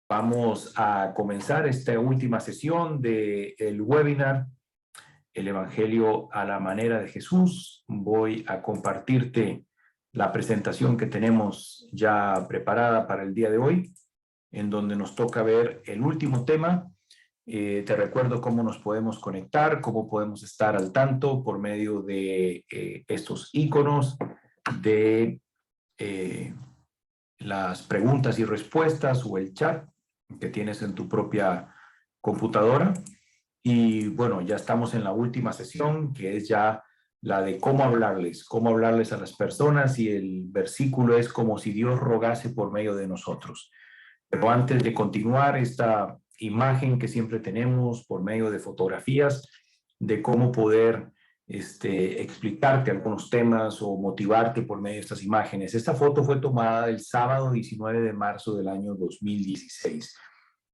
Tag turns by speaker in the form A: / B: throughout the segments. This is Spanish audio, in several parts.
A: Vamos a comenzar esta última sesión del webinar, El Evangelio a la manera de Jesús. Voy a compartirte la presentación que tenemos ya preparada para el día de hoy, en donde nos toca ver el último tema. Te recuerdo cómo nos podemos conectar, cómo podemos estar al tanto por medio de estos iconos de las preguntas y respuestas o el chat que tienes en tu propia computadora. Y bueno, ya estamos en la última sesión, que es ya la de cómo hablarles a las personas, y el versículo es como si Dios rogase por medio de nosotros. Pero antes de continuar, esta imagen que siempre tenemos por medio de fotografías de cómo poder explicarte algunos temas o motivarte por medio de estas imágenes. Esta foto fue tomada el sábado 19 de marzo del año 2016.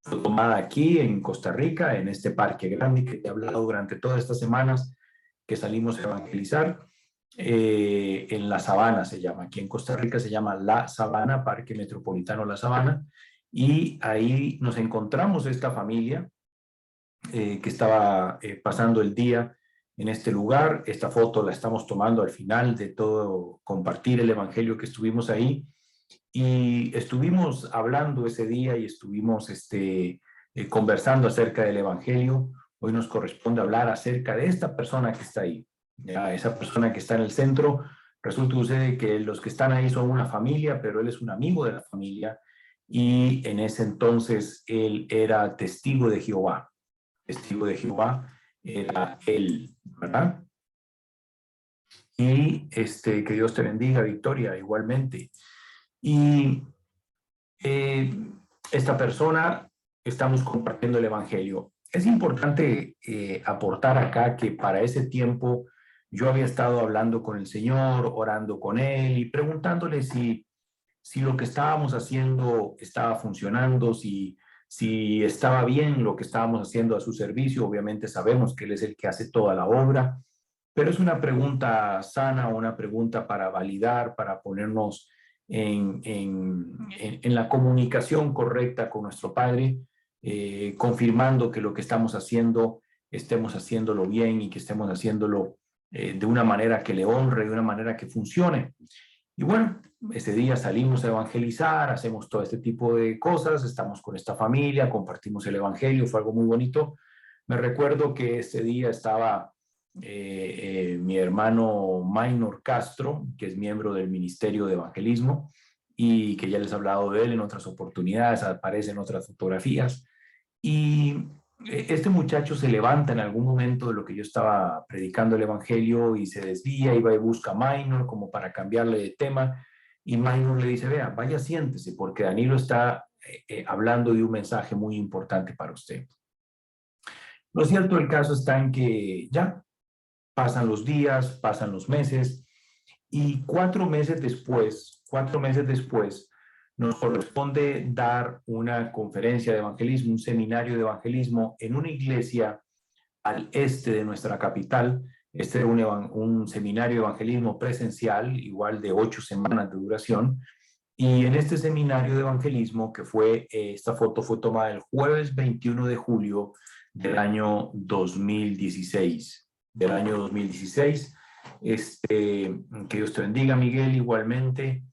A: Fue tomada aquí en Costa Rica, en este parque grande que te he hablado durante todas estas semanas que salimos a evangelizar. En La Sabana se llama, aquí en Costa Rica se llama La Sabana, Parque Metropolitano La Sabana, y ahí nos encontramos esta familia que estaba pasando el día en este lugar. Esta foto la estamos tomando al final de todo compartir el evangelio que estuvimos ahí, y estuvimos hablando ese día y estuvimos conversando acerca del evangelio. Hoy nos corresponde hablar acerca de esta persona que está ahí, ¿ya? Esa persona que está en el centro. Resulta que los que están ahí son una familia, pero él es un amigo de la familia, y en ese entonces él era testigo de Jehová. Testigo de Jehová era él, ¿verdad? Y que Dios te bendiga, Victoria, igualmente. Y esta persona, estamos compartiendo el evangelio. Es importante aportar acá que para ese tiempo yo había estado hablando con el Señor, orando con Él y preguntándole si lo que estábamos haciendo estaba funcionando, si estaba bien lo que estábamos haciendo a su servicio. Obviamente sabemos que Él es el que hace toda la obra, pero es una pregunta sana, una pregunta para validar, para ponernos en la comunicación correcta con nuestro Padre, confirmando que lo que estamos haciendo, estemos haciéndolo bien y que estemos haciéndolo de una manera que le honre, de una manera que funcione. Y bueno, ese día salimos a evangelizar, hacemos todo este tipo de cosas, estamos con esta familia, compartimos el evangelio, fue algo muy bonito. Me recuerdo que ese día estaba mi hermano Maynor Castro, que es miembro del Ministerio de Evangelismo y que ya les he hablado de él en otras oportunidades, aparece en otras fotografías. Y este muchacho se levanta en algún momento de lo que yo estaba predicando el evangelio y se desvía y va y busca a Maynor como para cambiarle de tema. Y Maynor le dice: vea, vaya, siéntese, porque Danilo está hablando de un mensaje muy importante para usted. Lo cierto del caso está en que ya pasan los días, pasan los meses, y 4 meses después, nos corresponde dar una conferencia de evangelismo, un seminario de evangelismo en una iglesia al este de nuestra capital. Este era un seminario de evangelismo presencial, igual de 8 semanas de duración. Y en este seminario de evangelismo, que fue, esta foto fue tomada el jueves 21 de julio del año 2016. Que Dios te bendiga, Miguel, igualmente.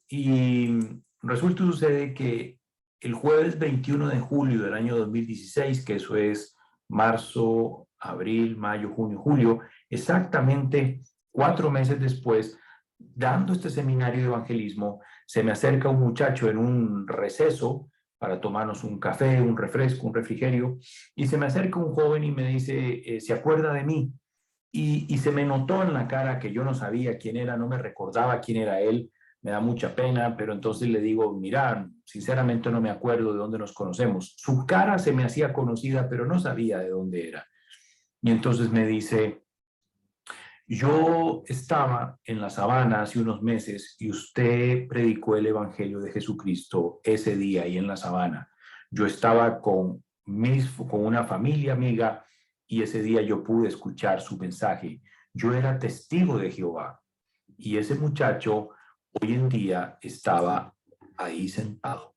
A: Y resulta y sucede que el jueves 21 de julio del año 2016, que eso es marzo, abril, mayo, junio, julio, exactamente 4 meses después, dando este seminario de evangelismo, se me acerca un muchacho en un receso para tomarnos un café, un refresco, un refrigerio, y se me acerca un joven y me dice: ¿se acuerda de mí? Y se me notó en la cara que yo no sabía quién era, no me recordaba quién era él. Me da mucha pena, pero entonces le digo: mira, sinceramente no me acuerdo de dónde nos conocemos. Su cara se me hacía conocida, pero no sabía de dónde era. Y entonces me dice: yo estaba en La Sabana hace unos meses y usted predicó el Evangelio de Jesucristo ese día ahí en La Sabana. Yo estaba con una familia amiga y ese día yo pude escuchar su mensaje. Yo era testigo de Jehová, y ese muchacho hoy en día estaba ahí sentado.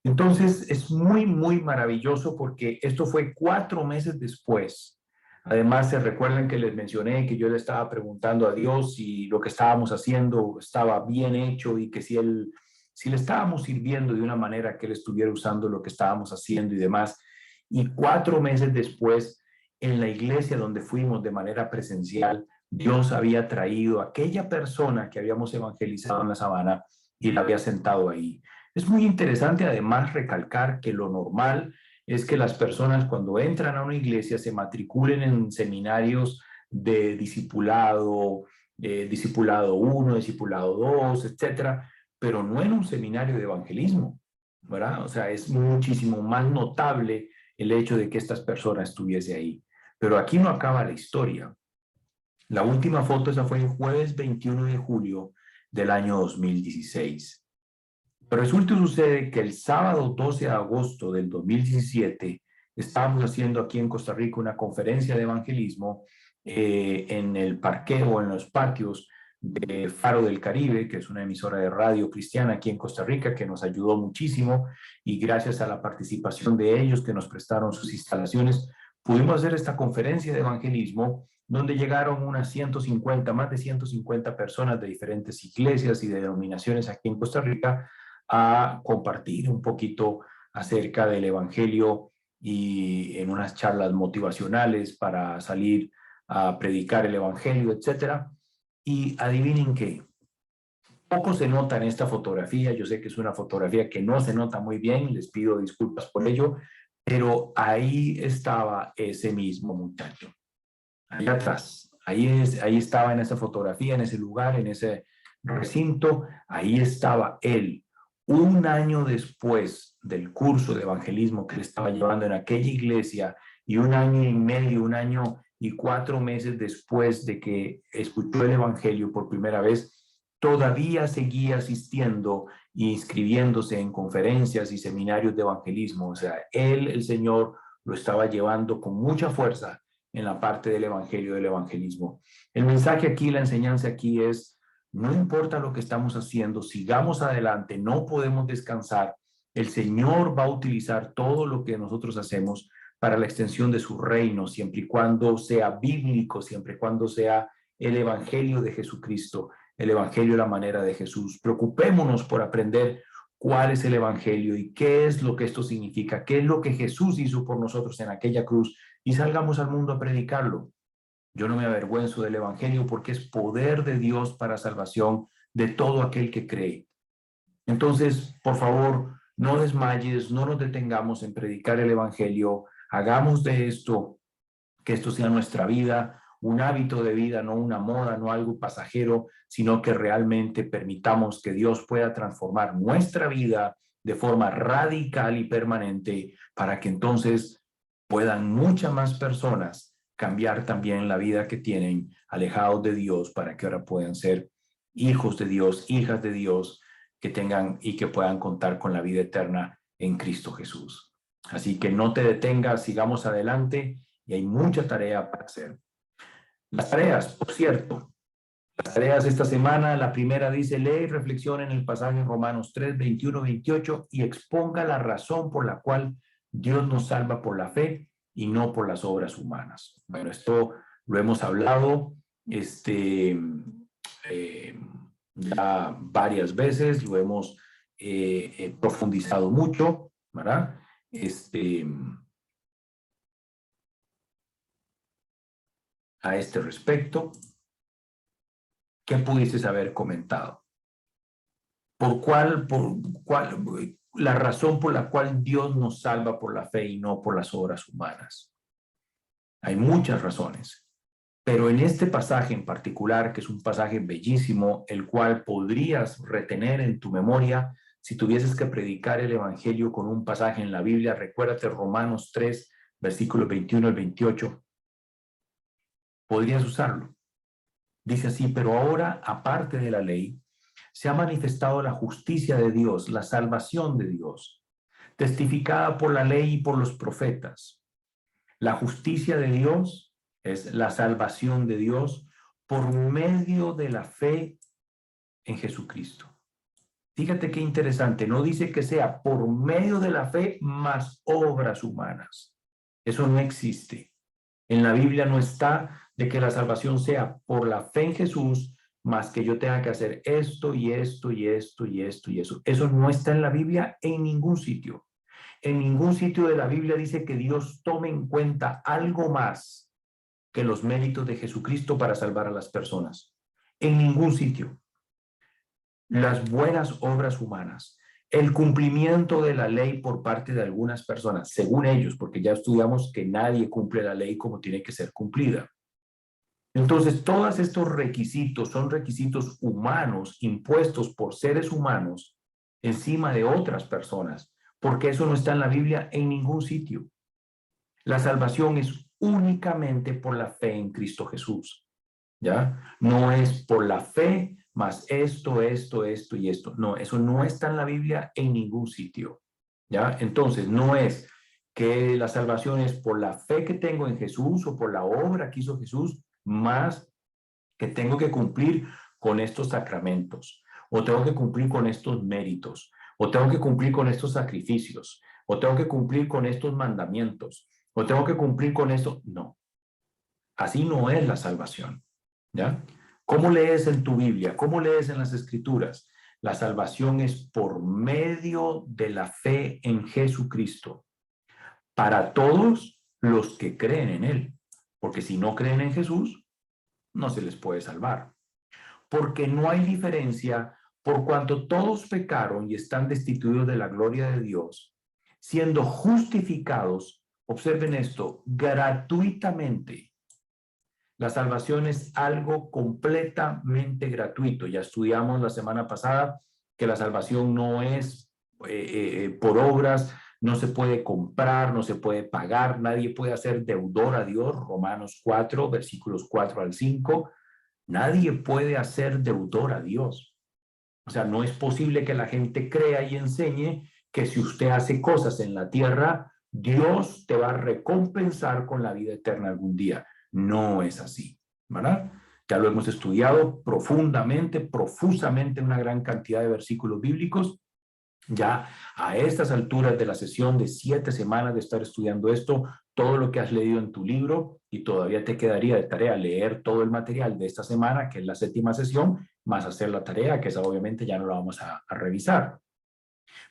A: Entonces es muy, muy maravilloso porque esto fue 4 meses después. Además, se recuerdan que les mencioné que yo le estaba preguntando a Dios si lo que estábamos haciendo estaba bien hecho y que si le estábamos sirviendo de una manera que él estuviera usando lo que estábamos haciendo y demás. Y 4 meses después, en la iglesia donde fuimos de manera presencial, Dios había traído a aquella persona que habíamos evangelizado en la sabana y la había sentado ahí. Es muy interesante además recalcar que lo normal es que las personas cuando entran a una iglesia se matriculen en seminarios de discipulado, discipulado 1, discipulado 2, etcétera, pero no en un seminario de evangelismo, ¿verdad? O sea, es muchísimo más notable el hecho de que estas personas estuviese ahí. Pero aquí no acaba la historia. La última foto, esa fue el jueves 21 de julio del año 2016. Pero resulta y sucede que el sábado 12 de agosto del 2017 estábamos haciendo aquí en Costa Rica una conferencia de evangelismo en el parqueo, en los patios de Faro del Caribe, que es una emisora de radio cristiana aquí en Costa Rica, que nos ayudó muchísimo y gracias a la participación de ellos que nos prestaron sus instalaciones, pudimos hacer esta conferencia de evangelismo donde llegaron unas 150, más de 150 personas de diferentes iglesias y de denominaciones aquí en Costa Rica a compartir un poquito acerca del Evangelio y en unas charlas motivacionales para salir a predicar el Evangelio, etcétera. Y adivinen qué, poco se nota en esta fotografía, yo sé que es una fotografía que no se nota muy bien, les pido disculpas por ello, pero ahí estaba ese mismo muchacho, ahí atrás, ahí estaba en esa fotografía, en ese lugar, en ese recinto, ahí estaba él, un año después del curso de evangelismo que él estaba llevando en aquella iglesia y un año y medio, un año y 4 meses después de que escuchó el evangelio por primera vez, todavía seguía asistiendo e inscribiéndose en conferencias y seminarios de evangelismo. O sea, él, el Señor, lo estaba llevando con mucha fuerza en la parte del evangelio, del evangelismo. El mensaje aquí, la enseñanza aquí es, no importa lo que estamos haciendo, sigamos adelante, no podemos descansar. El Señor va a utilizar todo lo que nosotros hacemos para la extensión de su reino, siempre y cuando sea bíblico, siempre y cuando sea el evangelio de Jesucristo, el evangelio de la manera de Jesús. Preocupémonos por aprender cuál es el evangelio y qué es lo que esto significa, qué es lo que Jesús hizo por nosotros en aquella cruz y salgamos al mundo a predicarlo. Yo no me avergüenzo del evangelio porque es poder de Dios para salvación de todo aquel que cree. Entonces, por favor, no desmayes, no nos detengamos en predicar el evangelio, hagamos de esto, que esto sea nuestra vida, un hábito de vida, no una moda, no algo pasajero, sino que realmente permitamos que Dios pueda transformar nuestra vida de forma radical y permanente para que entonces puedan muchas más personas cambiar también la vida que tienen alejados de Dios para que ahora puedan ser hijos de Dios, hijas de Dios, que tengan y que puedan contar con la vida eterna en Cristo Jesús. Así que no te detengas, sigamos adelante y hay mucha tarea para hacer. Las tareas, por cierto, las tareas esta semana, la primera dice, lee y reflexiona en el pasaje en Romanos 3, 21, 28 y exponga la razón por la cual Dios nos salva por la fe y no por las obras humanas. Bueno, esto lo hemos hablado ya varias veces, lo hemos profundizado mucho, ¿verdad? A este respecto, ¿qué pudieses haber comentado? ¿Por cuál, la razón por la cual Dios nos salva por la fe y no por las obras humanas? Hay muchas razones, pero en este pasaje en particular, que es un pasaje bellísimo, el cual podrías retener en tu memoria, si tuvieses que predicar el evangelio con un pasaje en la Biblia, recuérdate Romanos 3, versículos 21 al 28, podrías usarlo. Dice así, pero ahora, aparte de la ley, se ha manifestado la justicia de Dios, la salvación de Dios, testificada por la ley y por los profetas. La justicia de Dios es la salvación de Dios por medio de la fe en Jesucristo. Fíjate qué interesante, no dice que sea por medio de la fe más obras humanas. Eso no existe. En la Biblia no está de que la salvación sea por la fe en Jesús, más que yo tenga que hacer esto y esto y esto y esto y eso. Eso no está en la Biblia en ningún sitio. En ningún sitio de la Biblia dice que Dios tome en cuenta algo más que los méritos de Jesucristo para salvar a las personas. En ningún sitio. Las buenas obras humanas, el cumplimiento de la ley por parte de algunas personas, según ellos, porque ya estudiamos que nadie cumple la ley como tiene que ser cumplida. Entonces, todos estos requisitos son requisitos humanos impuestos por seres humanos encima de otras personas, porque eso no está en la Biblia en ningún sitio. La salvación es únicamente por la fe en Cristo Jesús, ¿ya? No es por la fe más esto y esto. No, eso no está en la Biblia en ningún sitio, ¿ya? Entonces, no es que la salvación es por la fe que tengo en Jesús o por la obra que hizo Jesús, más que tengo que cumplir con estos sacramentos, o tengo que cumplir con estos méritos, o tengo que cumplir con estos sacrificios, o tengo que cumplir con estos mandamientos, o tengo que cumplir con esto. No, así no es la salvación, ¿ya? ¿Cómo lees en tu Biblia? ¿Cómo lees en las Escrituras? La salvación es por medio de la fe en Jesucristo, para todos los que creen en Él, porque si no creen en Jesús, no se les puede salvar. Porque no hay diferencia por cuanto todos pecaron y están destituidos de la gloria de Dios, siendo justificados, observen esto, gratuitamente. La salvación es algo completamente gratuito. Ya estudiamos la semana pasada que la salvación no es por obras, no se puede comprar, no se puede pagar, nadie puede hacer deudor a Dios, Romanos 4, versículos 4 al 5. Nadie puede hacer deudor a Dios. O sea, no es posible que la gente crea y enseñe que si usted hace cosas en la tierra, Dios te va a recompensar con la vida eterna algún día. No es así, ¿verdad? Ya lo hemos estudiado profundamente, profusamente, en una gran cantidad de versículos bíblicos. Ya a estas alturas de la sesión de 7 semanas de estar estudiando esto, todo lo que has leído en tu libro, y todavía te quedaría de tarea leer todo el material de esta semana, que es la 7ª sesión, más hacer la tarea, que esa obviamente ya no la vamos a revisar.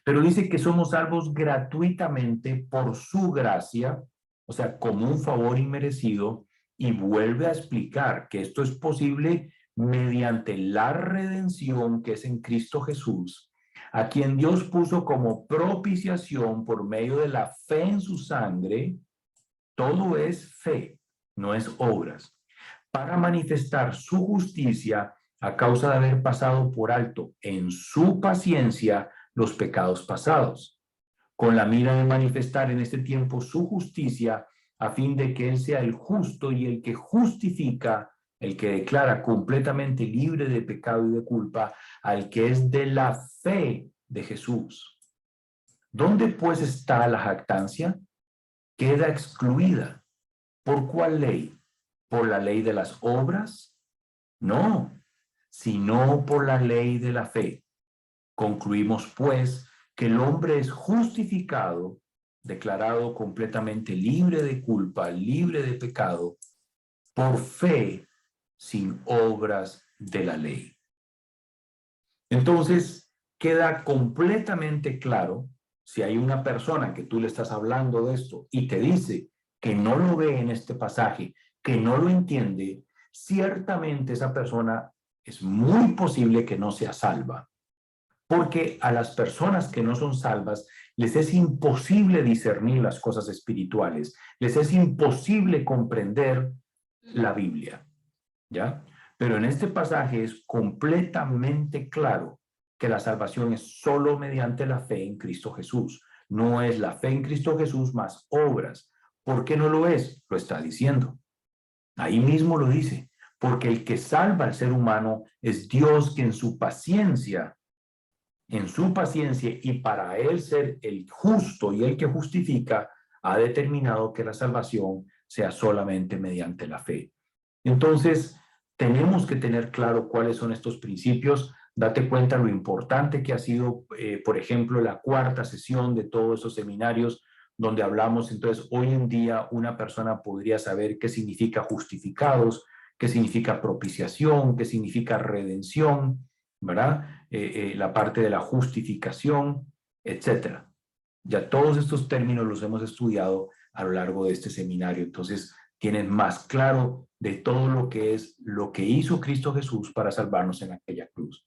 A: Pero dice que somos salvos gratuitamente por su gracia, o sea, como un favor inmerecido, y vuelve a explicar que esto es posible mediante la redención que es en Cristo Jesús, a quien Dios puso como propiciación por medio de la fe en su sangre. Todo es fe, no es obras, para manifestar su justicia a causa de haber pasado por alto en su paciencia los pecados pasados, con la mira de manifestar en este tiempo su justicia, a fin de que Él sea el justo y el que justifica, el que declara completamente libre de pecado y de culpa al que es de la fe de Jesús. ¿Dónde pues está la jactancia? Queda excluida. ¿Por cuál ley? ¿Por la ley de las obras? No, sino por la ley de la fe. Concluimos, pues, que el hombre es justificado, declarado completamente libre de culpa, libre de pecado, por fe, sin obras de la ley. Entonces, queda completamente claro, si hay una persona que tú le estás hablando de esto y te dice que no lo ve en este pasaje, que no lo entiende, ciertamente esa persona es muy posible que no sea salva. Porque a las personas que no son salvas les es imposible discernir las cosas espirituales, les es imposible comprender la Biblia, ¿ya? Pero en este pasaje es completamente claro que la salvación es solo mediante la fe en Cristo Jesús. No es la fe en Cristo Jesús más obras. ¿Por qué no lo es? Lo está diciendo. Ahí mismo lo dice. Porque el que salva al ser humano es Dios, que en su paciencia y para Él ser el justo y el que justifica, ha determinado que la salvación sea solamente mediante la fe. Entonces, tenemos que tener claro cuáles son estos principios Date cuenta lo importante que ha sido, por ejemplo, la cuarta sesión de todos esos seminarios donde hablamos. Entonces, hoy en día una persona podría saber qué significa justificados, qué significa propiciación, qué significa redención, ¿verdad? La parte de la justificación, etcétera. Ya todos estos términos los hemos estudiado a lo largo de este seminario. Entonces, tienen más claro de todo lo que es lo que hizo Cristo Jesús para salvarnos en aquella cruz.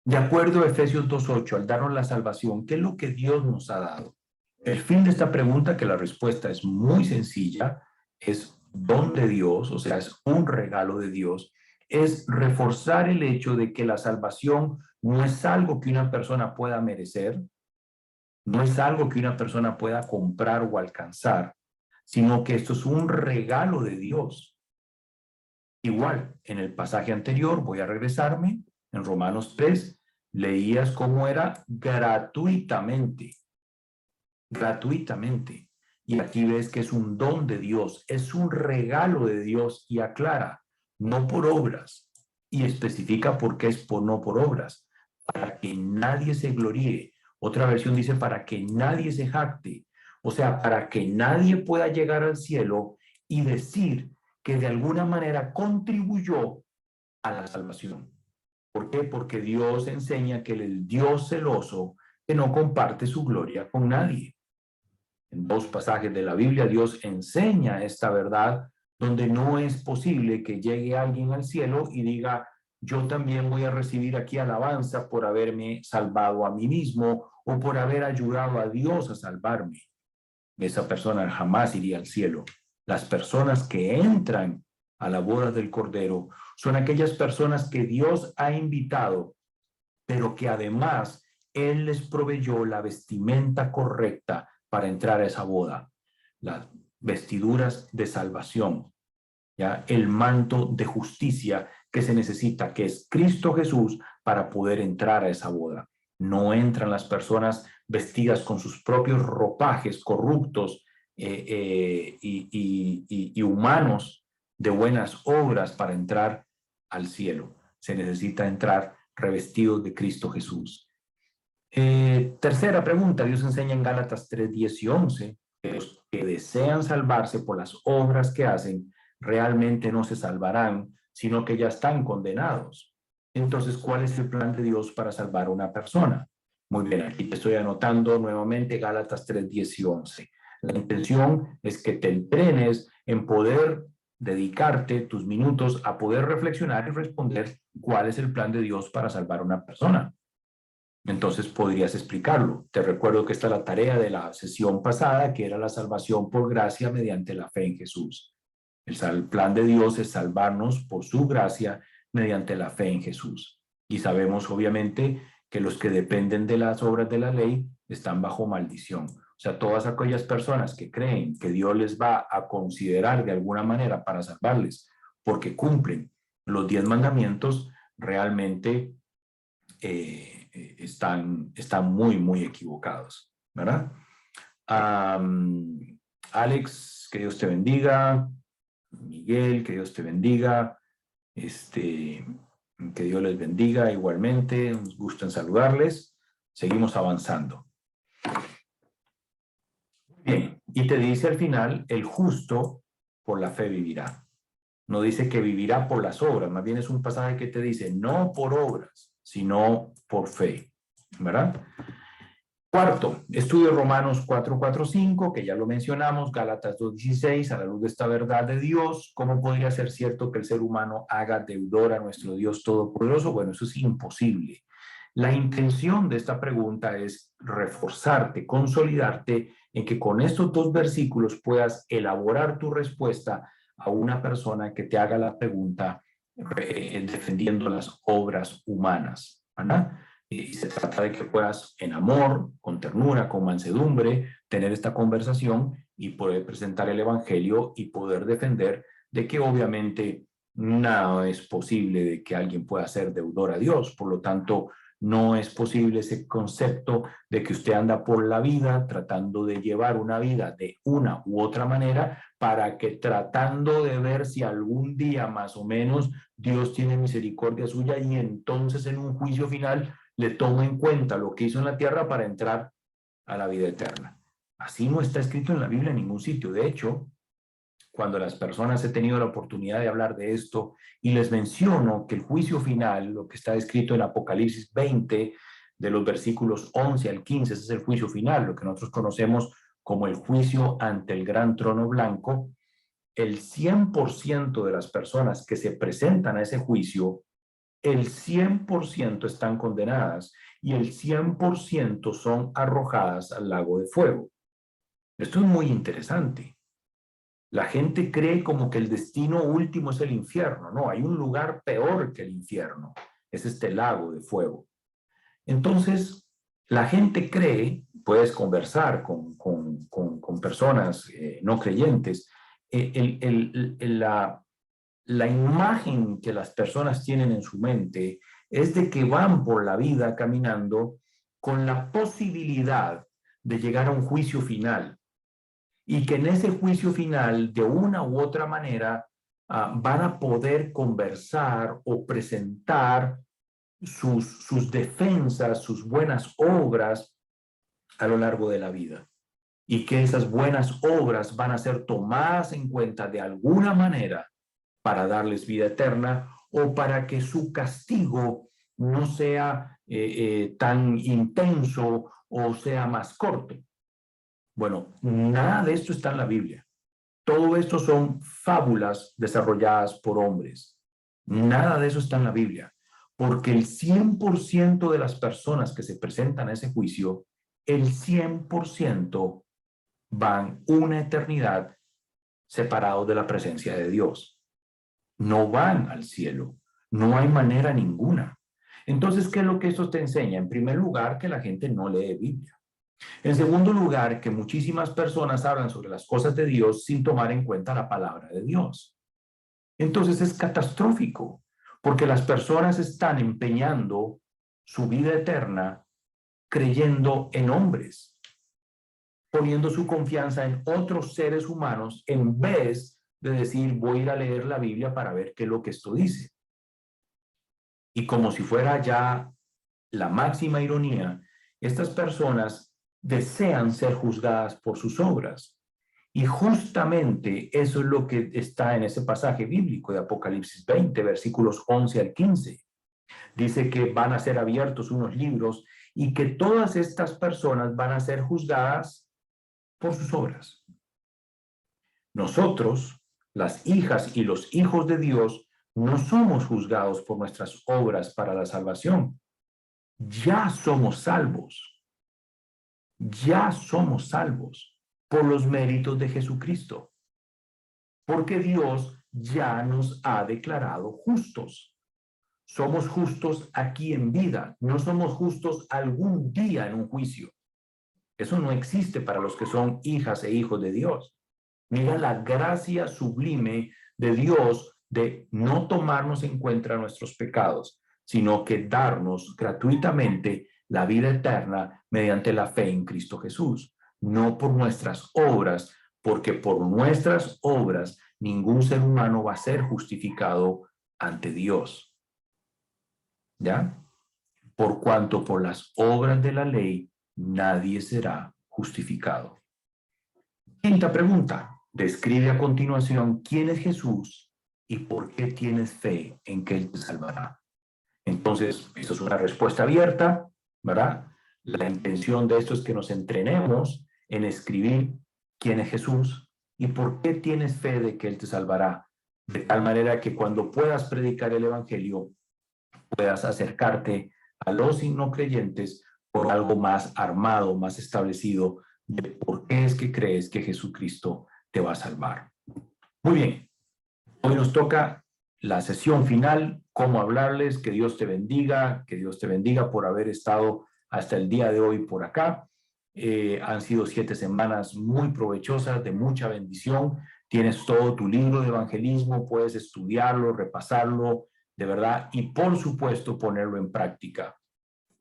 A: De acuerdo a Efesios 2:8, al darnos la salvación, ¿qué es lo que Dios nos ha dado? El fin de esta pregunta, que la respuesta es muy sencilla, es don de Dios, o sea, es un regalo de Dios, es reforzar el hecho de que la salvación no es algo que una persona pueda merecer, no es algo que una persona pueda comprar o alcanzar, sino que esto es un regalo de Dios. Igual, en el pasaje anterior, voy a regresarme, en Romanos 3, leías cómo era gratuitamente, gratuitamente. Y aquí ves que es un don de Dios, es un regalo de Dios y aclara, no por obras, y especifica por qué es por, no por obras, para que nadie se gloríe. Otra versión dice para que nadie se jacte, o sea, para que nadie pueda llegar al cielo y decir que de alguna manera contribuyó a la salvación. ¿Por qué? Porque Dios enseña que Él es Dios celoso, que no comparte su gloria con nadie. En dos pasajes de la Biblia, Dios enseña esta verdad, donde no es posible que llegue alguien al cielo y diga, yo también voy a recibir aquí alabanza por haberme salvado a mí mismo o por haber ayudado a Dios a salvarme. Esa persona jamás iría al cielo. Las personas que entran a la boda del Cordero son aquellas personas que Dios ha invitado, pero que además Él les proveyó la vestimenta correcta para entrar a esa boda. Las vestiduras de salvación, ¿ya? El manto de justicia que se necesita, que es Cristo Jesús, para poder entrar a esa boda. No entran las personas vestidas con sus propios ropajes corruptos y humanos de buenas obras para entrar al cielo. Se necesita entrar revestidos de Cristo Jesús. Tercera pregunta, Dios enseña en Gálatas 3, 10 y 11, que los que desean salvarse por las obras que hacen, realmente no se salvarán, sino que ya están condenados. Entonces, ¿cuál es el plan de Dios para salvar a una persona? Muy bien, aquí te estoy anotando nuevamente Gálatas 3, 10 y 11. La intención es que te entrenes en poder dedicarte tus minutos a poder reflexionar y responder cuál es el plan de Dios para salvar a una persona. Entonces podrías explicarlo. Te recuerdo que esta es la tarea de la sesión pasada, que era la salvación por gracia mediante la fe en Jesús. El plan de Dios es salvarnos por su gracia mediante la fe en Jesús. Y sabemos obviamente que los que dependen de las obras de la ley están bajo maldición. O sea, todas aquellas personas que creen que Dios les va a considerar de alguna manera para salvarles porque cumplen los 10 mandamientos, realmente están muy, muy equivocados, ¿verdad? Alex, que Dios te bendiga. Miguel, que Dios te bendiga. Que Dios les bendiga igualmente. Un gusto en saludarles. Seguimos avanzando. Bien, y te dice al final, el justo por la fe vivirá. No dice que vivirá por las obras, más bien es un pasaje que te dice, no por obras, sino por fe, ¿verdad? Cuarto, estudio Romanos 4, 4, 5, que ya lo mencionamos, Gálatas 2, 16, a la luz de esta verdad de Dios, ¿cómo podría ser cierto que el ser humano haga deudor a nuestro Dios Todopoderoso? Bueno, eso es imposible. La intención de esta pregunta es reforzarte, consolidarte en que con estos dos versículos puedas elaborar tu respuesta a una persona que te haga la pregunta defendiendo las obras humanas, ¿verdad? Y se trata de que puedas en amor, con ternura, con mansedumbre, tener esta conversación y poder presentar el evangelio y poder defender de que obviamente nada es posible de que alguien pueda ser deudor a Dios. Por lo tanto, No es posible ese concepto de que usted anda por la vida tratando de llevar una vida de una u otra manera para que tratando de ver si algún día más o menos Dios tiene misericordia suya y entonces en un juicio final le toma en cuenta lo que hizo en la tierra para entrar a la vida eterna. Así no está escrito en la Biblia en ningún sitio. De hecho, cuando las personas he tenido la oportunidad de hablar de esto y les menciono que el juicio final, lo que está escrito en Apocalipsis 20, de los versículos 11 al 15, ese es el juicio final, lo que nosotros conocemos como el juicio ante el gran trono blanco, el 100% de las personas que se presentan a ese juicio, el 100% están condenadas y el 100% son arrojadas al lago de fuego. Esto es muy interesante. La gente cree como que el destino último es el infierno. No, hay un lugar peor que el infierno. Es este lago de fuego. Entonces, la gente cree, puedes conversar con personas no creyentes, la imagen que las personas tienen en su mente es de que van por la vida caminando con la posibilidad de llegar a un juicio final y que en ese juicio final, de una u otra manera, van a poder conversar o presentar sus defensas, sus buenas obras a lo largo de la vida. Y que esas buenas obras van a ser tomadas en cuenta de alguna manera para darles vida eterna o para que su castigo no sea tan intenso o sea más corto. Bueno, nada de esto está en la Biblia. Todo esto son fábulas desarrolladas por hombres. Nada de eso está en la Biblia, porque el 100% de las personas que se presentan a ese juicio, el 100% van una eternidad separados de la presencia de Dios. No van al cielo. No hay manera ninguna. Entonces, ¿qué es lo que esto te enseña? En primer lugar, que la gente no lee Biblia. En segundo lugar, que muchísimas personas hablan sobre las cosas de Dios sin tomar en cuenta la palabra de Dios. Entonces es catastrófico, porque las personas están empeñando su vida eterna creyendo en hombres, poniendo su confianza en otros seres humanos en vez de decir, voy a ir a leer la Biblia para ver qué es lo que esto dice. Y como si fuera ya la máxima ironía, estas personas desean ser juzgadas por sus obras. Y justamente eso es lo que está en ese pasaje bíblico de Apocalipsis 20, versículos 11 al 15. Dice que van a ser abiertos unos libros y que todas estas personas van a ser juzgadas por sus obras. Nosotros, las hijas y los hijos de Dios, no somos juzgados por nuestras obras para la salvación. Ya somos salvos. Ya somos salvos por los méritos de Jesucristo. Porque Dios ya nos ha declarado justos. Somos justos aquí en vida, no somos justos algún día en un juicio. Eso no existe para los que son hijas e hijos de Dios. Mira la gracia sublime de Dios de no tomarnos en cuenta nuestros pecados, sino que darnos gratuitamente la vida eterna mediante la fe en Cristo Jesús. No por nuestras obras, porque por nuestras obras ningún ser humano va a ser justificado ante Dios. ¿Ya? Por cuanto por las obras de la ley nadie será justificado. Quinta pregunta. Describe a continuación quién es Jesús y por qué tienes fe en que Él te salvará. Entonces, esto es una respuesta abierta, ¿verdad? La intención de esto es que nos entrenemos en escribir quién es Jesús y por qué tienes fe de que Él te salvará. De tal manera que cuando puedas predicar el Evangelio, puedas acercarte a los no creyentes por algo más armado, más establecido de por qué es que crees que Jesucristo te va a salvar. Muy bien, hoy nos toca la sesión final, cómo hablarles, que Dios te bendiga por haber estado hasta el día de hoy por acá. Han sido 7 semanas muy provechosas, de mucha bendición. Tienes todo tu libro de evangelismo, puedes estudiarlo, repasarlo, de verdad, y por supuesto ponerlo en práctica.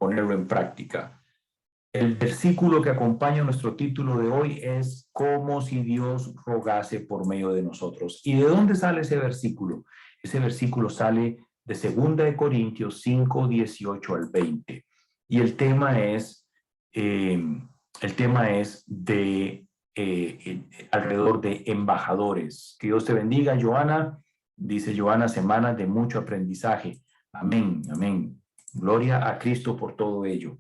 A: ponerlo en práctica. El versículo que acompaña nuestro título de hoy es como si Dios rogase por medio de nosotros. ¿Y de dónde sale ese versículo? Ese versículo sale de 2 Corintios 5, 18 al 20. Y el tema es de alrededor de embajadores. Que Dios te bendiga, Joana. Dice Joana, semanas de mucho aprendizaje. Amén, amén. Gloria a Cristo por todo ello.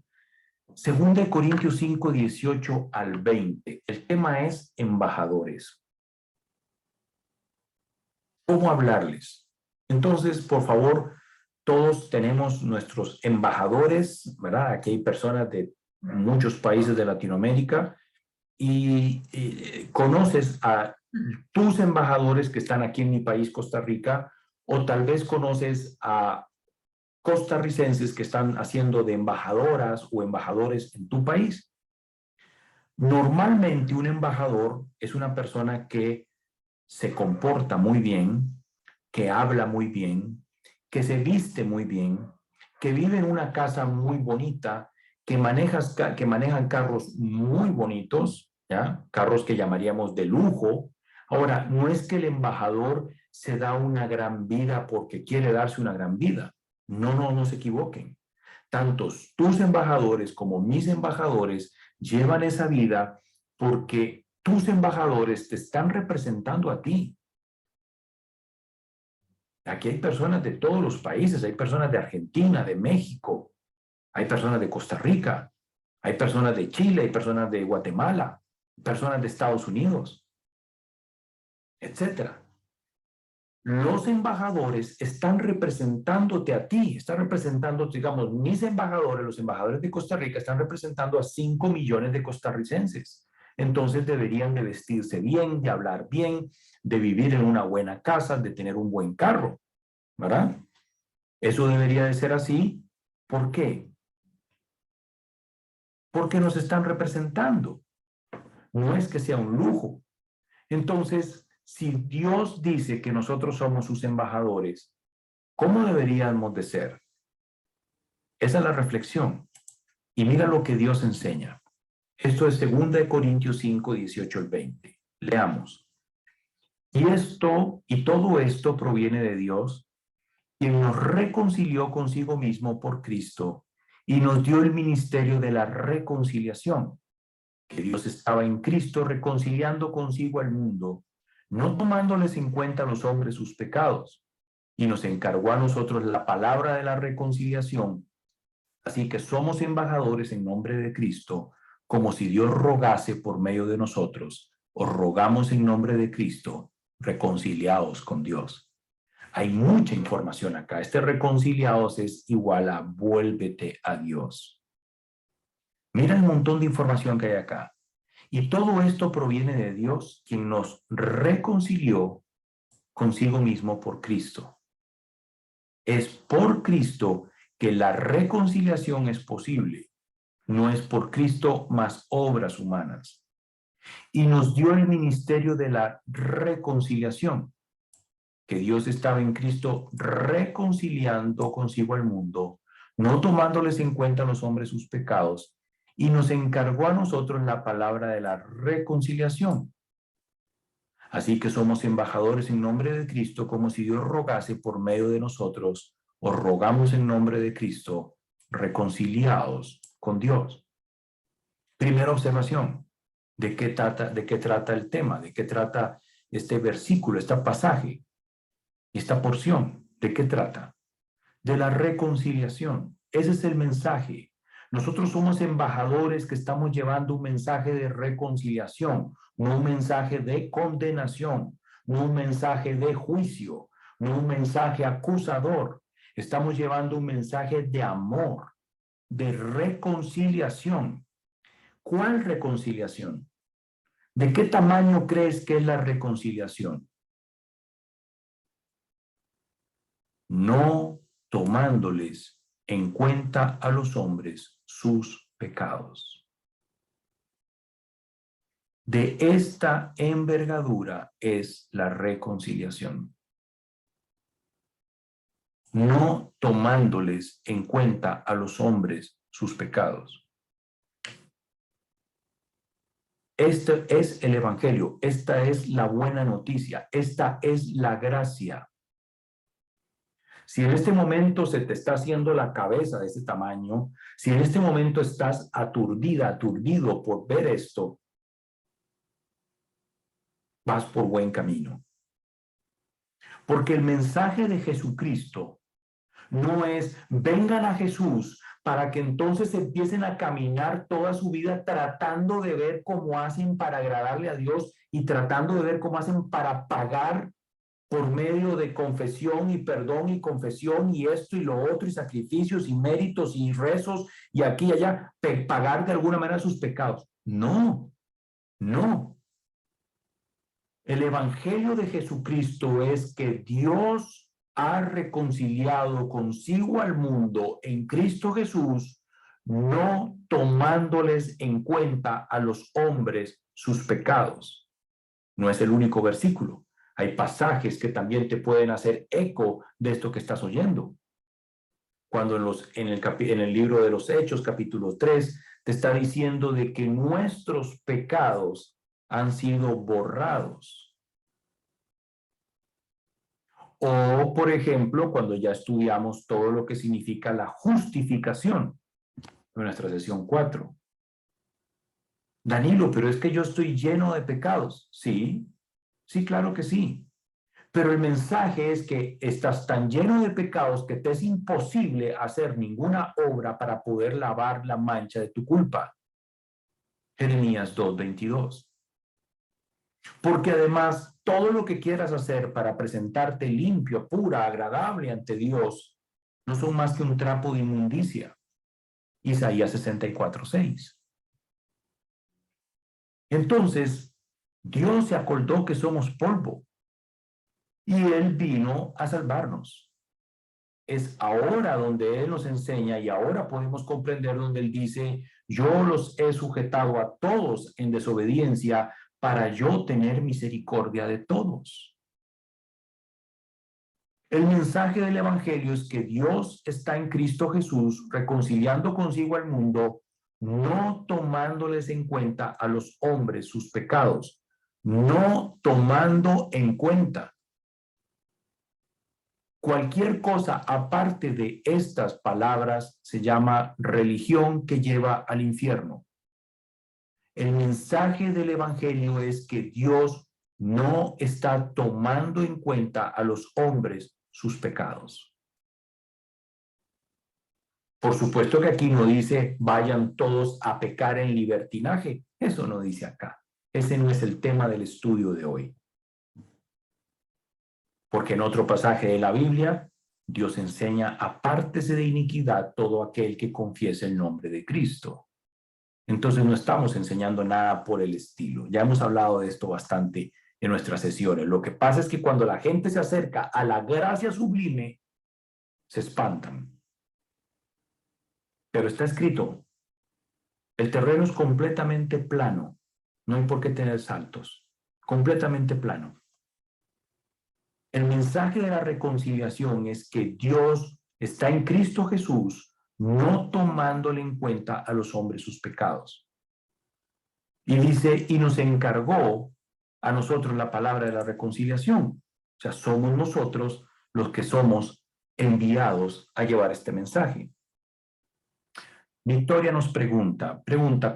A: 2 Corintios 5, 18 al 20. El tema es embajadores. ¿Cómo hablarles? Entonces, por favor, todos tenemos nuestros embajadores, ¿verdad? Aquí hay personas de muchos países de Latinoamérica y conoces a tus embajadores que están aquí en mi país, Costa Rica, o tal vez conoces a costarricenses que están haciendo de embajadoras o embajadores en tu país. Normalmente un embajador es una persona que se comporta muy bien, que habla muy bien, que se viste muy bien, que vive en una casa muy bonita, que manejan carros muy bonitos, ¿ya? Carros que llamaríamos de lujo. Ahora, no es que el embajador se da una gran vida porque quiere darse una gran vida. No se equivoquen. Tantos tus embajadores como mis embajadores llevan esa vida porque tus embajadores te están representando a ti. Aquí hay personas de todos los países, hay personas de Argentina, de México, hay personas de Costa Rica, hay personas de Chile, hay personas de Guatemala, personas de Estados Unidos, etcétera. Los embajadores están representándote a ti, están representando, digamos, mis embajadores, los embajadores de Costa Rica están representando a 5 millones de costarricenses. Entonces deberían de vestirse bien, de hablar bien, de vivir en una buena casa, de tener un buen carro, ¿verdad? Eso debería de ser así. ¿Por qué? Porque nos están representando. No es que sea un lujo. Entonces, si Dios dice que nosotros somos sus embajadores, ¿cómo deberíamos de ser? Esa es la reflexión. Y mira lo que Dios enseña. Esto es 2 Corintios 5, 18 al 20. Leamos. Y todo esto proviene de Dios, quien nos reconcilió consigo mismo por Cristo y nos dio el ministerio de la reconciliación, que Dios estaba en Cristo reconciliando consigo al mundo, no tomándoles en cuenta a los hombres sus pecados, y nos encargó a nosotros la palabra de la reconciliación. Así que somos embajadores en nombre de Cristo, como si Dios rogase por medio de nosotros. Os rogamos en nombre de Cristo, reconciliaos con Dios. Hay mucha información acá. Este reconciliaos es igual a vuélvete a Dios. Mira el montón de información que hay acá. Y todo esto proviene de Dios, quien nos reconcilió consigo mismo por Cristo. Es por Cristo que la reconciliación es posible. No es por Cristo más obras humanas. Y nos dio el ministerio de la reconciliación, que Dios estaba en Cristo reconciliando consigo al mundo, no tomándoles en cuenta a los hombres sus pecados, y nos encargó a nosotros la palabra de la reconciliación. Así que somos embajadores en nombre de Cristo, como si Dios rogase por medio de nosotros. Os rogamos en nombre de Cristo, reconciliados con Dios. Primera observación, ¿de qué trata el tema? ¿De qué trata este versículo, este pasaje, esta porción? ¿De qué trata? De la reconciliación. Ese es el mensaje. Nosotros somos embajadores que estamos llevando un mensaje de reconciliación, no un mensaje de condenación, no un mensaje de juicio, no un mensaje acusador. Estamos llevando un mensaje de amor, de reconciliación. ¿Cuál reconciliación? ¿De qué tamaño crees que es la reconciliación? No tomándoles en cuenta a los hombres sus pecados. De esta envergadura es la reconciliación. No tomándoles en cuenta a los hombres sus pecados. Este es el Evangelio, esta es la buena noticia, esta es la gracia. Si en este momento se te está haciendo la cabeza de ese tamaño, si en este momento estás aturdida, aturdido por ver esto, vas por buen camino. Porque el mensaje de Jesucristo no es vengan a Jesús para que entonces empiecen a caminar toda su vida tratando de ver cómo hacen para agradarle a Dios y tratando de ver cómo hacen para pagar por medio de confesión y perdón y confesión y esto y lo otro y sacrificios y méritos y rezos y aquí y allá, pagar de alguna manera sus pecados. No, no. El Evangelio de Jesucristo es que Dios ha reconciliado consigo al mundo en Cristo Jesús, no tomándoles en cuenta a los hombres sus pecados. No es el único versículo. Hay pasajes que también te pueden hacer eco de esto que estás oyendo. Cuando en el libro de los Hechos, capítulo 3, te está diciendo de que nuestros pecados han sido borrados. O, por ejemplo, cuando ya estudiamos todo lo que significa la justificación, en nuestra sesión 4. Danilo, pero es que yo estoy lleno de pecados. Sí, sí, claro que sí. Pero el mensaje es que estás tan lleno de pecados que te es imposible hacer ninguna obra para poder lavar la mancha de tu culpa. Jeremías 2:22. Porque además, todo lo que quieras hacer para presentarte limpio, pura, agradable ante Dios, no son más que un trapo de inmundicia. Isaías 64:6. Entonces, Dios se acordó que somos polvo y Él vino a salvarnos. Es ahora donde Él nos enseña y ahora podemos comprender donde Él dice, yo los he sujetado a todos en desobediencia para yo tener misericordia de todos. El mensaje del Evangelio es que Dios está en Cristo Jesús reconciliando consigo al mundo, no tomándoles en cuenta a los hombres sus pecados, no tomando en cuenta. Cualquier cosa aparte de estas palabras se llama religión que lleva al infierno. El mensaje del Evangelio es que Dios no está tomando en cuenta a los hombres sus pecados. Por supuesto que aquí no dice vayan todos a pecar en libertinaje. Eso no dice acá. Ese no es el tema del estudio de hoy. Porque en otro pasaje de la Biblia, Dios enseña, apártese de iniquidad todo aquel que confiese el nombre de Cristo. Entonces no estamos enseñando nada por el estilo. Ya hemos hablado de esto bastante en nuestras sesiones. Lo que pasa es que cuando la gente se acerca a la gracia sublime, se espantan. Pero está escrito, el terreno es completamente plano. No hay por qué tener saltos. Completamente plano. El mensaje de la reconciliación es que Dios está en Cristo Jesús, no tomándole en cuenta a los hombres sus pecados. Y dice, y nos encargó a nosotros la palabra de la reconciliación. O sea, somos nosotros los que somos enviados a llevar este mensaje. Victoria nos pregunta,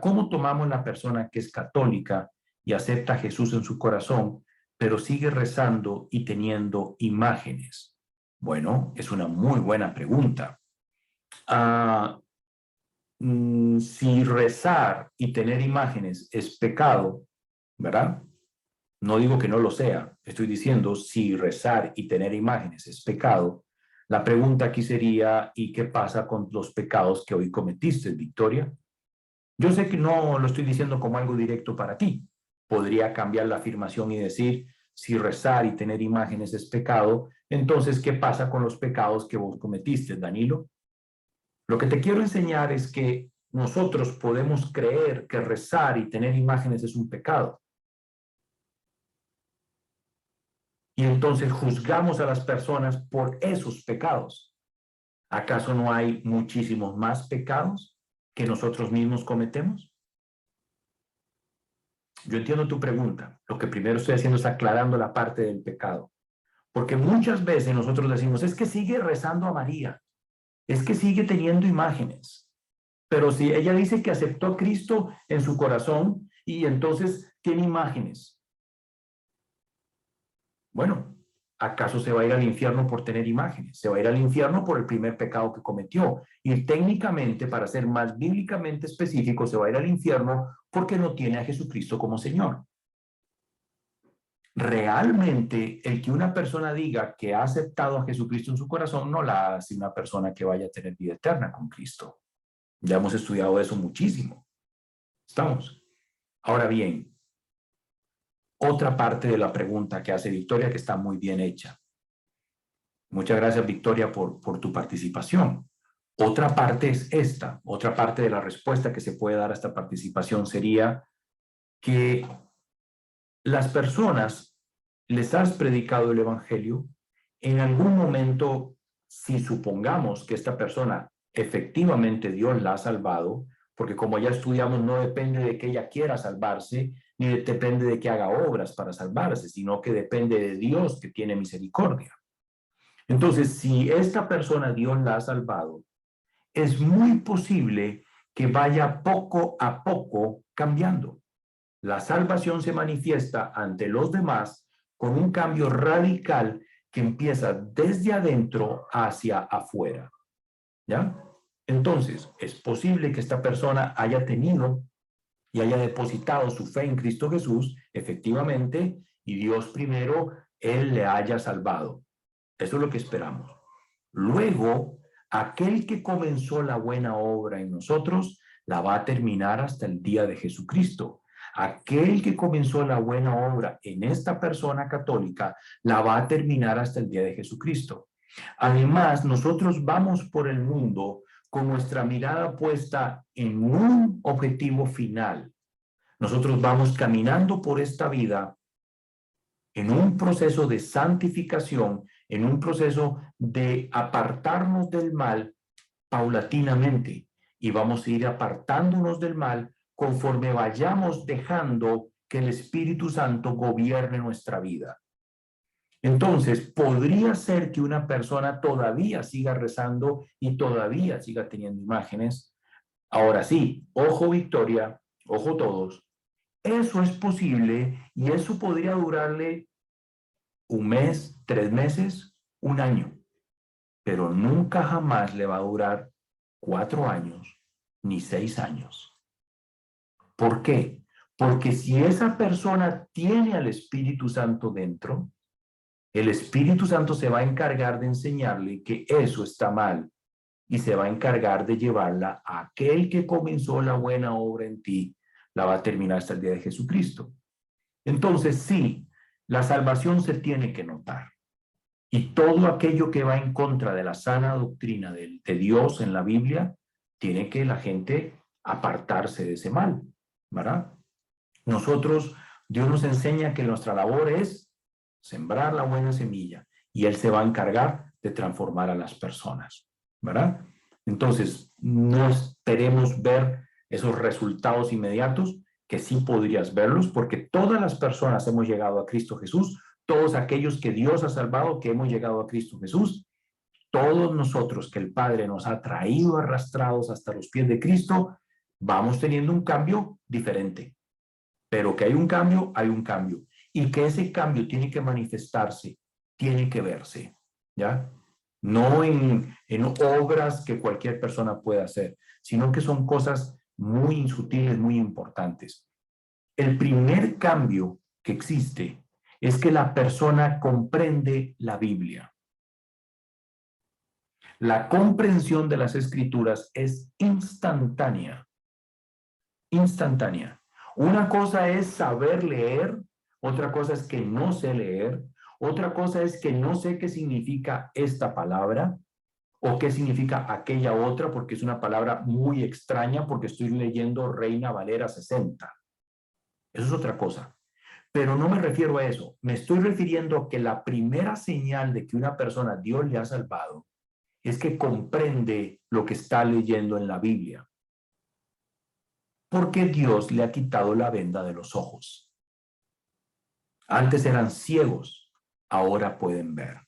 A: ¿cómo tomamos la persona que es católica y acepta a Jesús en su corazón, pero sigue rezando y teniendo imágenes? Bueno, es una muy buena pregunta. Si rezar y tener imágenes es pecado, ¿verdad? No digo que no lo sea, estoy diciendo si rezar y tener imágenes es pecado. La pregunta aquí sería, ¿y qué pasa con los pecados que hoy cometiste, Victoria? Yo sé que no lo estoy diciendo como algo directo para ti. Podría cambiar la afirmación y decir, si rezar y tener imágenes es pecado, entonces, ¿qué pasa con los pecados que vos cometiste, Danilo? Lo que te quiero enseñar es que nosotros podemos creer que rezar y tener imágenes es un pecado. Y entonces juzgamos a las personas por esos pecados. ¿Acaso no hay muchísimos más pecados? que nosotros mismos cometemos? Yo entiendo tu pregunta. Lo que primero estoy haciendo es aclarando la parte del pecado. Porque muchas veces nosotros decimos, es que sigue rezando a María, es que sigue teniendo imágenes. Pero si ella dice que aceptó a Cristo en su corazón y entonces tiene imágenes, bueno, ¿acaso se va a ir al infierno por tener imágenes? Se va a ir al infierno por el primer pecado que cometió. Y técnicamente, para ser más bíblicamente específico, se va a ir al infierno porque no tiene a Jesucristo como Señor. Realmente, el que una persona diga que ha aceptado a Jesucristo en su corazón no la hace una persona que vaya a tener vida eterna con Cristo. Ya hemos estudiado eso muchísimo. ¿Estamos? Ahora bien, otra parte de la pregunta que hace Victoria que está muy bien hecha. Muchas gracias, Victoria, por tu participación. Otra parte es esta. Otra parte de la respuesta que se puede dar a esta participación sería que las personas les has predicado el evangelio. En algún momento, si supongamos que esta persona efectivamente Dios la ha salvado, porque como ya estudiamos, no depende de que ella quiera salvarse, ni depende de que haga obras para salvarse, sino que depende de Dios que tiene misericordia. Entonces, si esta persona Dios la ha salvado, es muy posible que vaya poco a poco cambiando. La salvación se manifiesta ante los demás con un cambio radical que empieza desde adentro hacia afuera. ¿Ya? Entonces, es posible que esta persona haya tenido y haya depositado su fe en Cristo Jesús, efectivamente, y Dios primero, Él le haya salvado. Eso es lo que esperamos. Luego, aquel que comenzó la buena obra en nosotros, la va a terminar hasta el día de Jesucristo. Aquel que comenzó la buena obra en esta persona católica, la va a terminar hasta el día de Jesucristo. Además, nosotros vamos por el mundo con nuestra mirada puesta en un objetivo final. Nosotros vamos caminando por esta vida en un proceso de santificación, en un proceso de apartarnos del mal paulatinamente, y vamos a ir apartándonos del mal conforme vayamos dejando que el Espíritu Santo gobierne nuestra vida. Entonces, podría ser que una persona todavía siga rezando y todavía siga teniendo imágenes. Ahora sí, ojo Victoria, ojo todos, eso es posible y eso podría durarle un mes, 3 meses, un año, pero nunca jamás le va a durar 4 años ni 6 años. ¿Por qué? Porque si esa persona tiene al Espíritu Santo dentro, el Espíritu Santo se va a encargar de enseñarle que eso está mal y se va a encargar de llevarla a aquel que comenzó la buena obra en ti, la va a terminar hasta el día de Jesucristo. Entonces, sí, la salvación se tiene que notar. Y todo aquello que va en contra de la sana doctrina de Dios en la Biblia, tiene que la gente apartarse de ese mal, ¿verdad? Nosotros, Dios nos enseña que nuestra labor es sembrar la buena semilla y Él se va a encargar de transformar a las personas, ¿verdad? Entonces, no esperemos ver esos resultados inmediatos, que sí podrías verlos, porque todas las personas hemos llegado a Cristo Jesús, todos aquellos que Dios ha salvado, que hemos llegado a Cristo Jesús, todos nosotros que el Padre nos ha traído arrastrados hasta los pies de Cristo, vamos teniendo un cambio diferente. Pero que hay un cambio, hay un cambio. Y que ese cambio tiene que manifestarse, tiene que verse, ¿ya? No en obras que cualquier persona pueda hacer, sino que son cosas muy sutiles, muy importantes. El primer cambio que existe es que la persona comprende la Biblia. La comprensión de las Escrituras es instantánea. Instantánea. Una cosa es saber leer, otra cosa es que no sé leer, otra cosa es que no sé qué significa esta palabra o qué significa aquella otra, porque es una palabra muy extraña, porque estoy leyendo Reina Valera 60. Eso es otra cosa. Pero no me refiero a eso. Me estoy refiriendo a que la primera señal de que una persona Dios le ha salvado es que comprende lo que está leyendo en la Biblia. porque Dios le ha quitado la venda de los ojos. Antes eran ciegos, ahora pueden ver.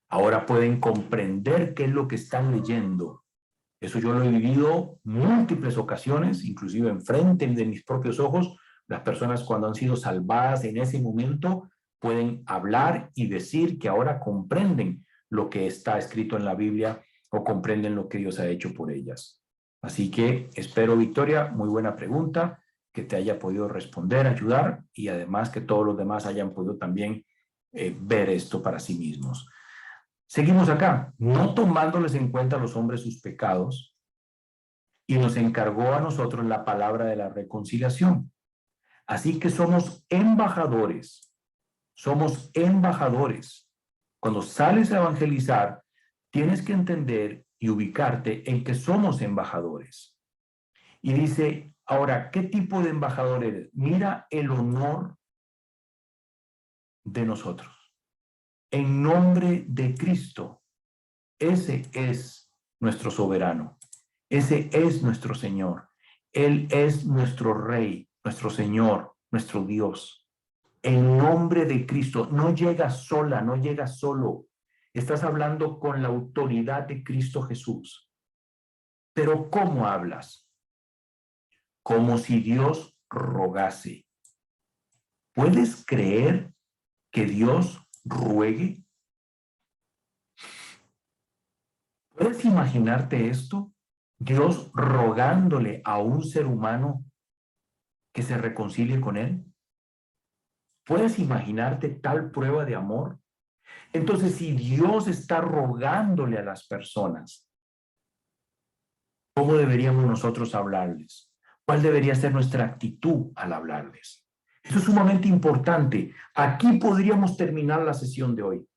A: Ahora pueden comprender qué es lo que están leyendo. Eso yo lo he vivido múltiples ocasiones, inclusive enfrente de mis propios ojos. Las personas cuando han sido salvadas en ese momento pueden hablar y decir que ahora comprenden lo que está escrito en la Biblia o comprenden lo que Dios ha hecho por ellas. Así que espero, Victoria, muy buena pregunta, que te haya podido responder, ayudar y además que todos los demás hayan podido también ver esto para sí mismos. Seguimos acá, no tomándoles en cuenta a los hombres sus pecados, y nos encargó a nosotros la palabra de la reconciliación. Así que somos embajadores, somos embajadores. Cuando sales a evangelizar, tienes que entender y ubicarte en que somos embajadores. Y dice, ahora, ¿qué tipo de embajador eres? Mira el honor de nosotros. En nombre de Cristo, ese es nuestro soberano. Ese es nuestro Señor. Él es nuestro Rey, nuestro Señor, nuestro Dios. En nombre de Cristo, no llegas sola, no llegas solo. Estás hablando con la autoridad de Cristo Jesús. Pero ¿cómo hablas? Como si Dios rogase. ¿Puedes creer que Dios ruegue? ¿Puedes imaginarte esto? Dios rogándole a un ser humano que se reconcilie con él. ¿Puedes imaginarte tal prueba de amor? Entonces, si Dios está rogándole a las personas, ¿cómo deberíamos nosotros hablarles? ¿Cuál debería ser nuestra actitud al hablarles? Esto es sumamente importante. Aquí podríamos terminar la sesión de hoy.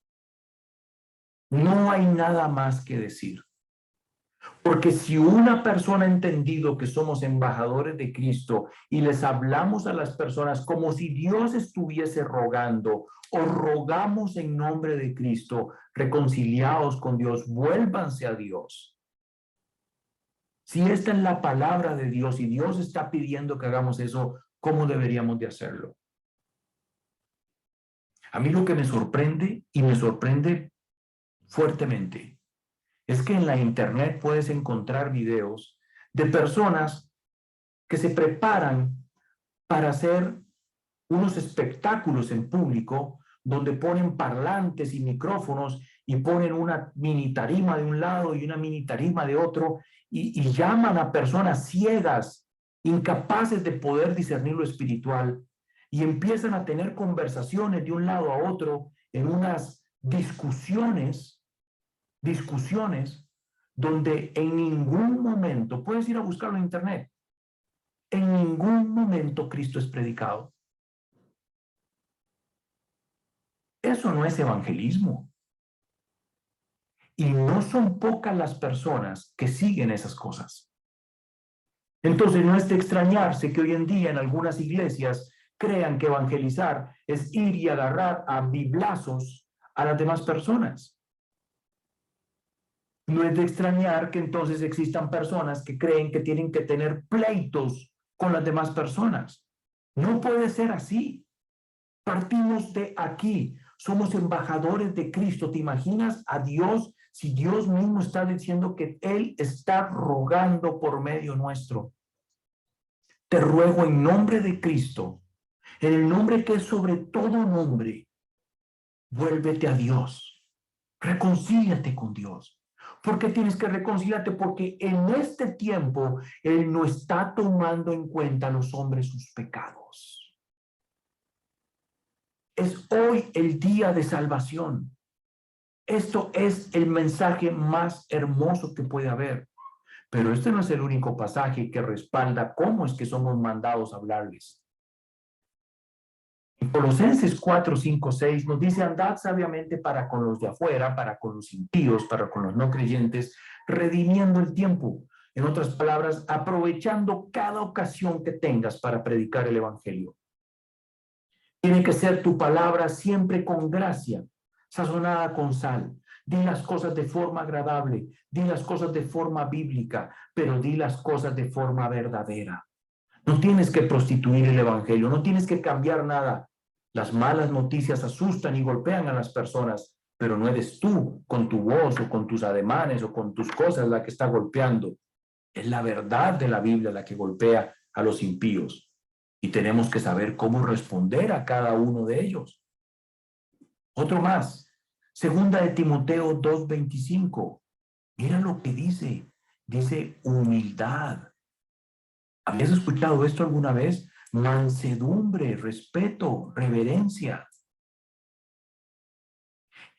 A: No hay nada más que decir. Porque si una persona ha entendido que somos embajadores de Cristo y les hablamos a las personas como si Dios estuviese rogando o rogamos en nombre de Cristo, reconciliados con Dios, vuélvanse a Dios. Si esta es la palabra de Dios y Dios está pidiendo que hagamos eso, ¿cómo deberíamos de hacerlo? A mí lo que me sorprende, y me sorprende fuertemente, es que en la internet puedes encontrar videos de personas que se preparan para hacer unos espectáculos en público donde ponen parlantes y micrófonos y ponen una mini tarima de un lado y una mini tarima de otro y llaman a personas ciegas, incapaces de poder discernir lo espiritual y empiezan a tener conversaciones de un lado a otro en unas discusiones donde en ningún momento, puedes ir a buscarlo en internet, en ningún momento Cristo es predicado. Eso no es evangelismo. Y no son pocas las personas que siguen esas cosas. Entonces no es de extrañarse que hoy en día en algunas iglesias crean que evangelizar es ir y agarrar a biblazos a las demás personas. No es de extrañar que entonces existan personas que creen que tienen que tener pleitos con las demás personas. No puede ser así. Partimos de aquí. Somos embajadores de Cristo. ¿Te imaginas a Dios si Dios mismo está diciendo que Él está rogando por medio nuestro? Te ruego en nombre de Cristo, en el nombre que es sobre todo nombre, vuélvete a Dios. Reconcíliate con Dios. ¿Por qué tienes que reconciliarte? Porque en este tiempo Él no está tomando en cuenta a los hombres sus pecados. Es hoy el día de salvación. Esto es el mensaje más hermoso que puede haber. Pero este no es el único pasaje que respalda cómo es que somos mandados a hablarles. En Colosenses 4, 5, 6 nos dice, andad sabiamente para con los de afuera, para con los impíos, para con los no creyentes, redimiendo el tiempo. En otras palabras, aprovechando cada ocasión que tengas para predicar el evangelio. Tiene que ser tu palabra siempre con gracia, sazonada con sal. Di las cosas de forma agradable, di las cosas de forma bíblica, pero di las cosas de forma verdadera. No tienes que prostituir el evangelio, no tienes que cambiar nada. Las malas noticias asustan y golpean a las personas, pero no eres tú con tu voz o con tus ademanes o con tus cosas la que está golpeando. Es la verdad de la Biblia la que golpea a los impíos y tenemos que saber cómo responder a cada uno de ellos. Otro más, segunda de Timoteo 2:25. Mira lo que dice, dice humildad. ¿Habías escuchado esto alguna vez? Mansedumbre, respeto, reverencia.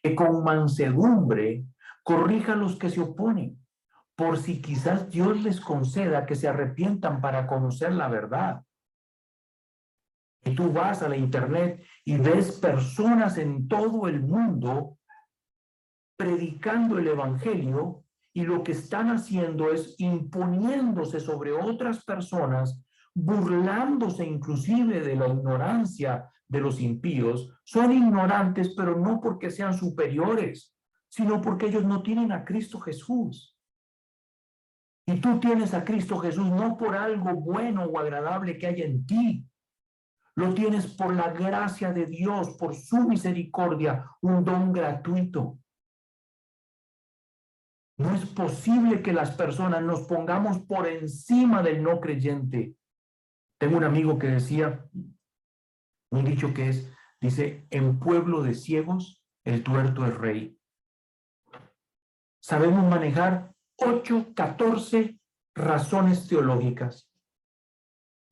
A: Que con mansedumbre corrija a los que se oponen, por si quizás Dios les conceda que se arrepientan para conocer la verdad. Y tú vas a la internet y ves personas en todo el mundo predicando el evangelio y lo que están haciendo es imponiéndose sobre otras personas, burlándose inclusive de la ignorancia de los impíos. Son ignorantes, pero no porque sean superiores, sino porque ellos no tienen a Cristo Jesús. Y tú tienes a Cristo Jesús no por algo bueno o agradable que haya en ti. Lo tienes por la gracia de Dios, por su misericordia, un don gratuito. No es posible que las personas nos pongamos por encima del no creyente. Tengo un amigo que decía, un dicho que dice, en pueblo de ciegos, el tuerto es rey. Sabemos manejar 8, 14 razones teológicas.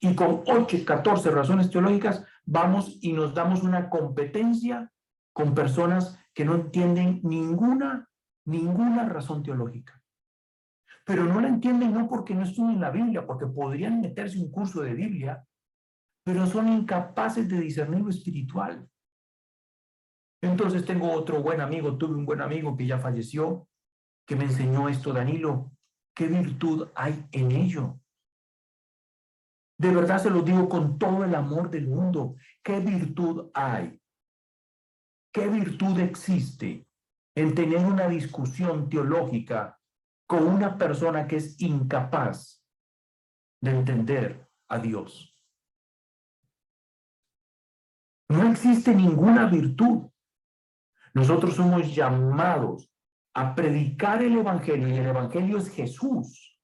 A: Y con 8, 14 razones teológicas vamos y nos damos una competencia con personas que no entienden ninguna razón teológica. Pero no la entienden no porque no estudian la Biblia, porque podrían meterse un curso de Biblia, pero son incapaces de discernir lo espiritual. Entonces tengo otro buen amigo, tuve un buen amigo que ya falleció, que me enseñó esto, Danilo, ¿qué virtud hay en ello? De verdad se lo digo con todo el amor del mundo, ¿qué virtud hay? ¿Qué virtud existe en tener una discusión teológica con una persona que es incapaz de entender a Dios? No existe ninguna virtud. Nosotros somos llamados a predicar el evangelio y el evangelio es Jesús.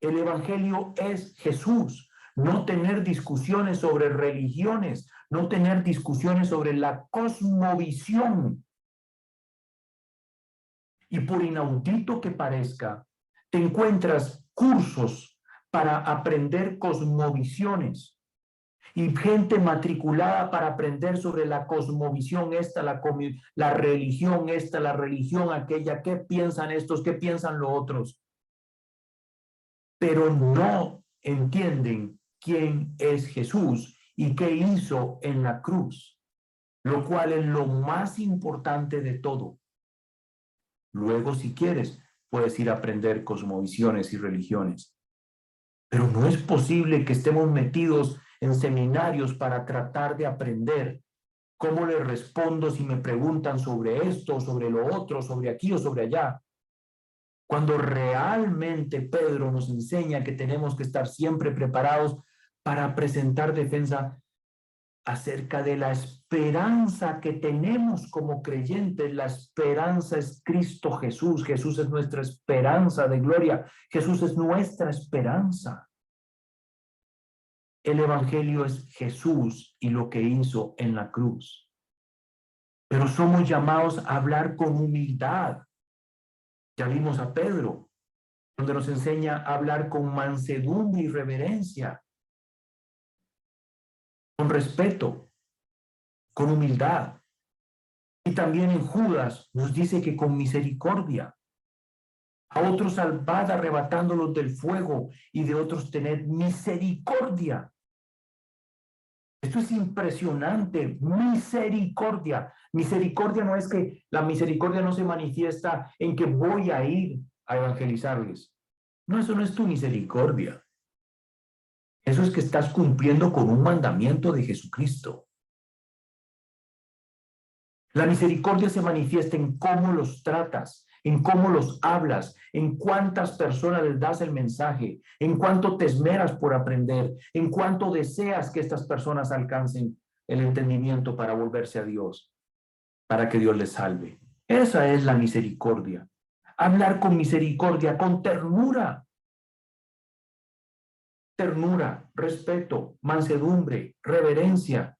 A: El evangelio es Jesús. No tener discusiones sobre religiones, no tener discusiones sobre la cosmovisión. Y por inaudito que parezca, te encuentras cursos para aprender cosmovisiones y gente matriculada para aprender sobre la cosmovisión esta, la religión esta, la religión aquella, qué piensan estos, qué piensan los otros. Pero no entienden quién es Jesús y qué hizo en la cruz, lo cual es lo más importante de todo. Luego, si quieres, puedes ir a aprender cosmovisiones y religiones. Pero no es posible que estemos metidos en seminarios para tratar de aprender cómo le respondo si me preguntan sobre esto, sobre lo otro, sobre aquí o sobre allá. Cuando realmente Pedro nos enseña que tenemos que estar siempre preparados para presentar defensa acerca de la esperanza que tenemos como creyentes. La esperanza es Cristo Jesús. Jesús es nuestra esperanza de gloria. Jesús es nuestra esperanza. El evangelio es Jesús y lo que hizo en la cruz. Pero somos llamados a hablar con humildad. Ya vimos a Pedro, donde nos enseña a hablar con mansedumbre y reverencia, con respeto, con humildad. Y también en Judas nos dice que con misericordia. A otros salvad arrebatándolos del fuego y de otros tened misericordia. Esto es impresionante, misericordia. Misericordia no es que la misericordia no se manifiesta en que voy a ir a evangelizarles. No, eso no es tu misericordia. Eso es que estás cumpliendo con un mandamiento de Jesucristo. La misericordia se manifiesta en cómo los tratas, en cómo los hablas, en cuántas personas les das el mensaje, en cuánto te esmeras por aprender, en cuánto deseas que estas personas alcancen el entendimiento para volverse a Dios, para que Dios les salve. Esa es la misericordia. Hablar con misericordia, con ternura. Ternura, respeto, mansedumbre, reverencia,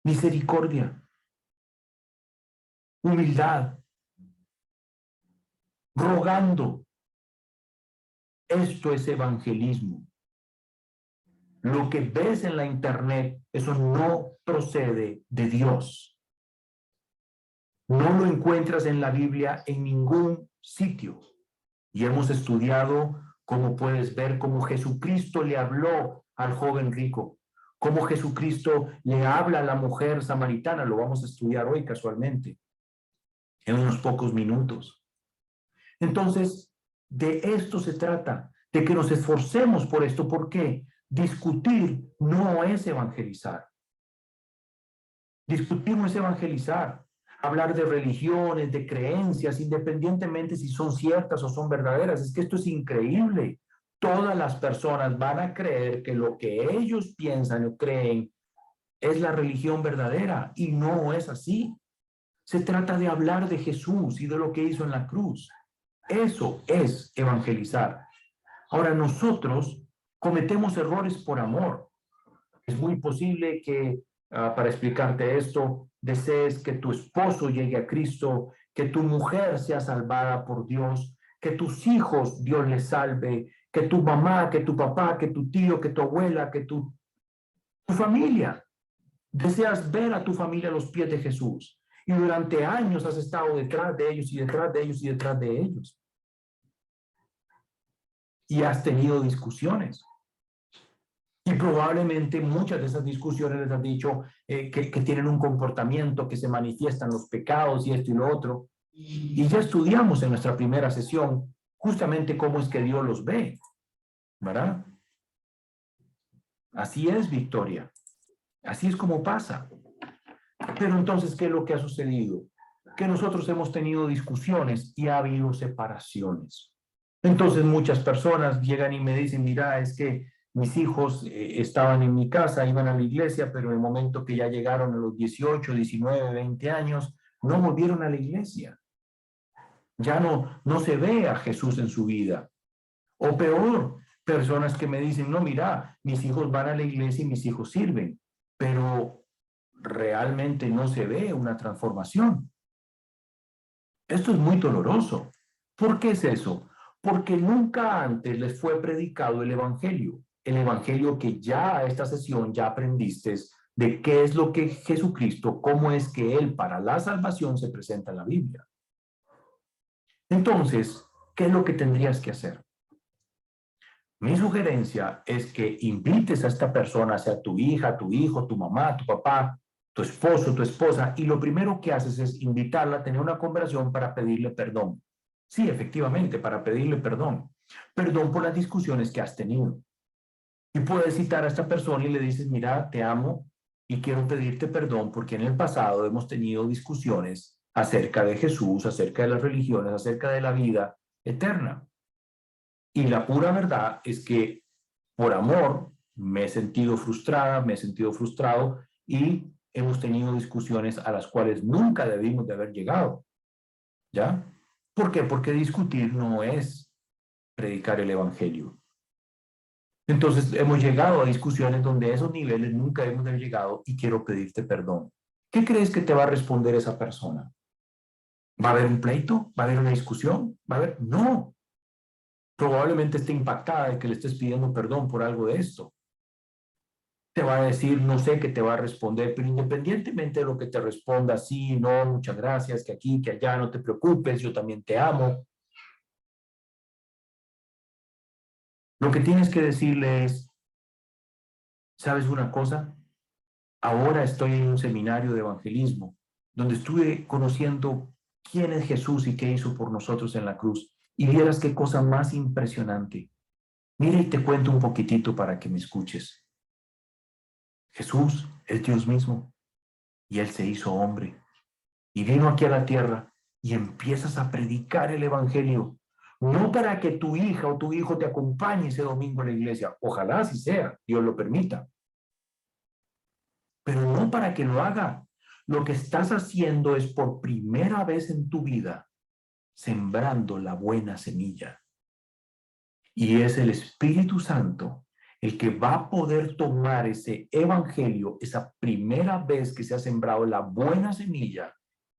A: misericordia, humildad, rogando. Esto es evangelismo. Lo que ves en la internet, eso no procede de Dios. No lo encuentras en la Biblia en ningún sitio. Y hemos estudiado, como puedes ver, cómo Jesucristo le habló al joven rico, cómo Jesucristo le habla a la mujer samaritana. Lo vamos a estudiar hoy casualmente, en unos pocos minutos. Entonces, de esto se trata, de que nos esforcemos por esto. ¿Por qué? Discutir no es evangelizar. Discutir no es evangelizar. Hablar de religiones, de creencias, independientemente si son ciertas o son verdaderas. Es que esto es increíble. Todas las personas van a creer que lo que ellos piensan o creen es la religión verdadera, y no es así. Se trata de hablar de Jesús y de lo que hizo en la cruz. Eso es evangelizar. Ahora, nosotros cometemos errores por amor. Es muy posible que, para explicarte esto, desees que tu esposo llegue a Cristo, que tu mujer sea salvada por Dios, que tus hijos Dios les salve, que tu mamá, que tu papá, que tu tío, que tu abuela, que tu familia. Deseas ver a tu familia a los pies de Jesús. Y durante años has estado detrás de ellos y detrás de ellos y detrás de ellos. Y has tenido discusiones. Y probablemente muchas de esas discusiones les has dicho que tienen un comportamiento, que se manifiestan los pecados y esto y lo otro. Y ya estudiamos en nuestra primera sesión justamente cómo es que Dios los ve, ¿verdad? Así es, Victoria. Así es como pasa. Pero entonces, ¿qué es lo que ha sucedido? Que nosotros hemos tenido discusiones y ha habido separaciones. Entonces muchas personas llegan y me dicen, mira, es que mis hijos estaban en mi casa, iban a la iglesia, pero en el momento que ya llegaron a los 18, 19, 20 años, no volvieron a la iglesia. Ya no se ve a Jesús en su vida. O peor, personas que me dicen, no, mira, mis hijos van a la iglesia y mis hijos sirven, pero realmente no se ve una transformación. Esto es muy doloroso. ¿Por qué es eso? Porque nunca antes les fue predicado el evangelio que ya a esta sesión ya aprendiste de qué es lo que Jesucristo, cómo es que Él para la salvación se presenta en la Biblia. Entonces, ¿qué es lo que tendrías que hacer? Mi sugerencia es que invites a esta persona, sea tu hija, tu hijo, tu mamá, tu papá, tu esposo, tu esposa, y lo primero que haces es invitarla a tener una conversación para pedirle perdón. Sí, efectivamente, para pedirle perdón. Perdón por las discusiones que has tenido. Y puedes citar a esta persona y le dices, mira, te amo y quiero pedirte perdón porque en el pasado hemos tenido discusiones acerca de Jesús, acerca de las religiones, acerca de la vida eterna. Y la pura verdad es que por amor me he sentido frustrada, me he sentido frustrado y hemos tenido discusiones a las cuales nunca debimos de haber llegado. ¿Ya? ¿Por qué? Porque discutir no es predicar el evangelio. Entonces hemos llegado a discusiones donde esos niveles nunca hemos de haber llegado y quiero pedirte perdón. ¿Qué crees que te va a responder esa persona? ¿Va a haber un pleito? ¿Va a haber una discusión? ¿Va a haber? No. Probablemente esté impactada de que le estés pidiendo perdón por algo de esto. Te va a decir, no sé qué te va a responder, pero independientemente de lo que te responda, sí, no, muchas gracias, que aquí, que allá, no te preocupes, yo también te amo. Lo que tienes que decirle es, ¿sabes una cosa? Ahora estoy en un seminario de evangelismo, donde estuve conociendo quién es Jesús y qué hizo por nosotros en la cruz. Y vieras qué cosa más impresionante. Mira y te cuento un poquitito para que me escuches. Jesús es Dios mismo y Él se hizo hombre y vino aquí a la tierra y empiezas a predicar el evangelio. No para que tu hija o tu hijo te acompañe ese domingo a la iglesia. Ojalá así sea, Dios lo permita. Pero no para que lo haga. Lo que estás haciendo es por primera vez en tu vida sembrando la buena semilla. Y es el Espíritu Santo el que va a poder tomar ese evangelio, esa primera vez que se ha sembrado la buena semilla,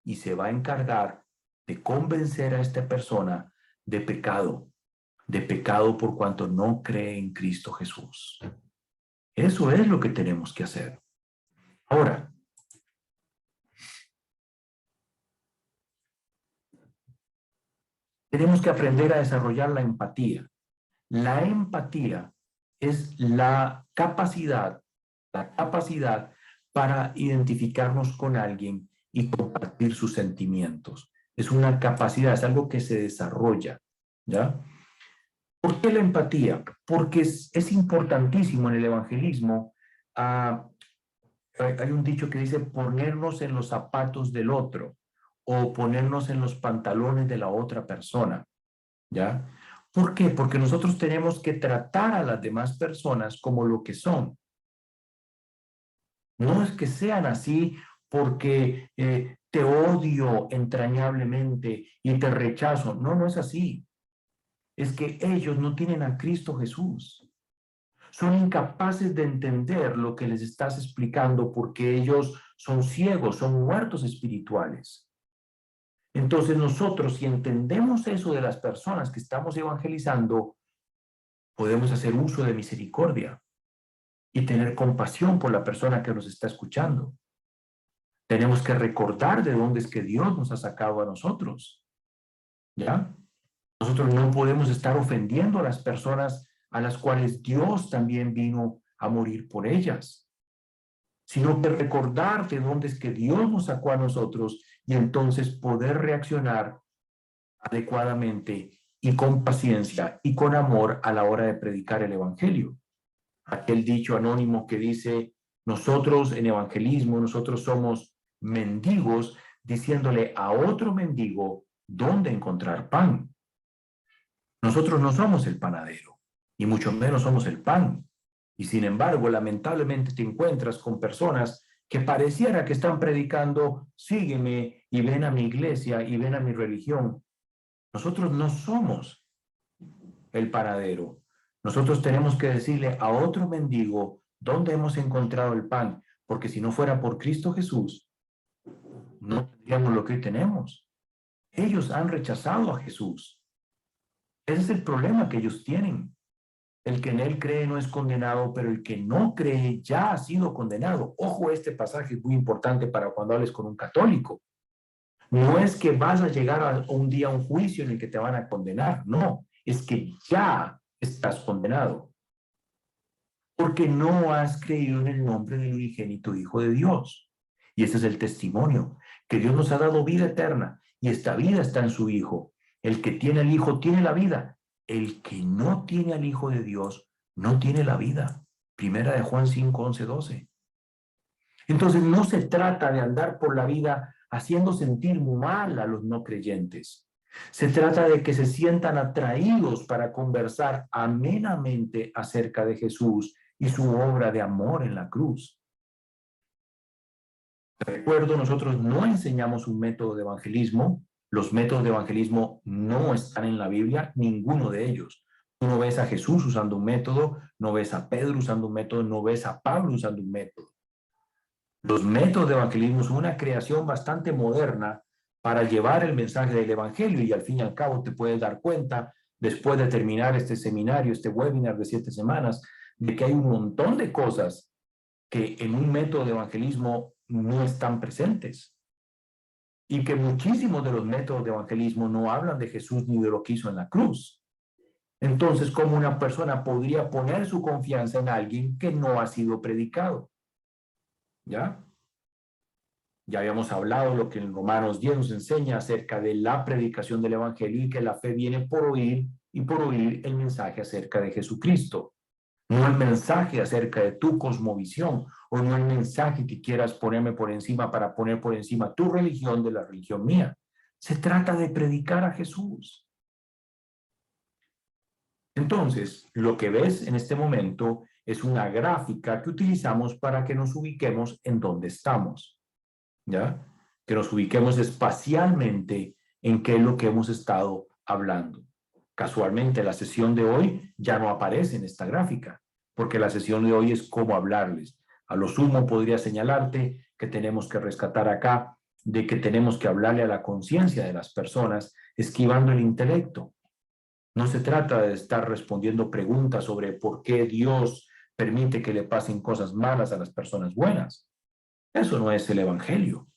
A: y se va a encargar de convencer a esta persona de pecado por cuanto no cree en Cristo Jesús. Eso es lo que tenemos que hacer. Ahora, tenemos que aprender a desarrollar la empatía. La empatía es la capacidad para identificarnos con alguien y compartir sus sentimientos. Es una capacidad, es algo que se desarrolla, ¿ya? ¿Por qué la empatía? Porque es importantísimo en el evangelismo. Hay un dicho que dice ponernos en los zapatos del otro o ponernos en los pantalones de la otra persona, ¿ya? ¿Por qué? Porque nosotros tenemos que tratar a las demás personas como lo que son. No es que sean así porque te odio entrañablemente y te rechazo. No, no es así. Es que ellos no tienen a Cristo Jesús. Son incapaces de entender lo que les estás explicando porque ellos son ciegos, son muertos espirituales. Entonces nosotros, si entendemos eso de las personas que estamos evangelizando, podemos hacer uso de misericordia y tener compasión por la persona que nos está escuchando. Tenemos que recordar de dónde es que Dios nos ha sacado a nosotros, ¿ya? Nosotros no podemos estar ofendiendo a las personas a las cuales Dios también vino a morir por ellas, sino que recordar de dónde es que Dios nos sacó a nosotros y entonces poder reaccionar adecuadamente y con paciencia y con amor a la hora de predicar el evangelio. Aquel dicho anónimo que dice, nosotros en evangelismo, nosotros somos mendigos, diciéndole a otro mendigo dónde encontrar pan. Nosotros no somos el panadero, y mucho menos somos el pan. Y sin embargo, lamentablemente te encuentras con personas que pareciera que están predicando, sígueme y ven a mi iglesia y ven a mi religión. Nosotros no somos el panadero. Nosotros tenemos que decirle a otro mendigo dónde hemos encontrado el pan, porque si no fuera por Cristo Jesús, no tendríamos lo que tenemos. Ellos han rechazado a Jesús. Ese es el problema que ellos tienen. El que en él cree no es condenado, pero el que no cree ya ha sido condenado. Ojo, este pasaje es muy importante para cuando hables con un católico. No es que vas a llegar a un día a un juicio en el que te van a condenar, no, es que ya estás condenado. Porque no has creído en el nombre del unigénito Hijo de Dios. Y ese es el testimonio, que Dios nos ha dado vida eterna y esta vida está en su Hijo. El que tiene al Hijo tiene la vida. El que no tiene al Hijo de Dios no tiene la vida. Primera de Juan 5, 11, 12. Entonces no se trata de andar por la vida haciendo sentir mal a los no creyentes. Se trata de que se sientan atraídos para conversar amenamente acerca de Jesús y su obra de amor en la cruz. Recuerdo, nosotros no enseñamos un método de evangelismo. Los métodos de evangelismo no están en la Biblia, ninguno de ellos. Tú no ves a Jesús usando un método, no ves a Pedro usando un método, no ves a Pablo usando un método. Los métodos de evangelismo son una creación bastante moderna para llevar el mensaje del evangelio y al fin y al cabo te puedes dar cuenta, después de terminar este seminario, este webinar de 7 semanas, de que hay un montón de cosas que en un método de evangelismo no están presentes y que muchísimos de los métodos de evangelismo no hablan de Jesús ni de lo que hizo en la cruz. Entonces, ¿cómo una persona podría poner su confianza en alguien que no ha sido predicado? ¿Ya? Ya habíamos hablado lo que en Romanos 10 nos enseña acerca de la predicación del evangelio y que la fe viene por oír y por oír el mensaje acerca de Jesucristo. No el mensaje acerca de tu cosmovisión o no el mensaje que quieras ponerme por encima para poner por encima tu religión de la religión mía, Se trata de predicar a Jesús. Entonces, lo que ves en este momento es una gráfica que utilizamos para que nos ubiquemos en dónde estamos, ¿ya? Que nos ubiquemos espacialmente en qué es lo que hemos estado hablando. Casualmente, la sesión de hoy ya no aparece en esta gráfica, porque la sesión de hoy es cómo hablarles. A lo sumo podría señalarte que tenemos que rescatar acá de que tenemos que hablarle a la conciencia de las personas, esquivando el intelecto. No se trata de estar respondiendo preguntas sobre por qué Dios permite que le pasen cosas malas a las personas buenas. Eso no es el Evangelio.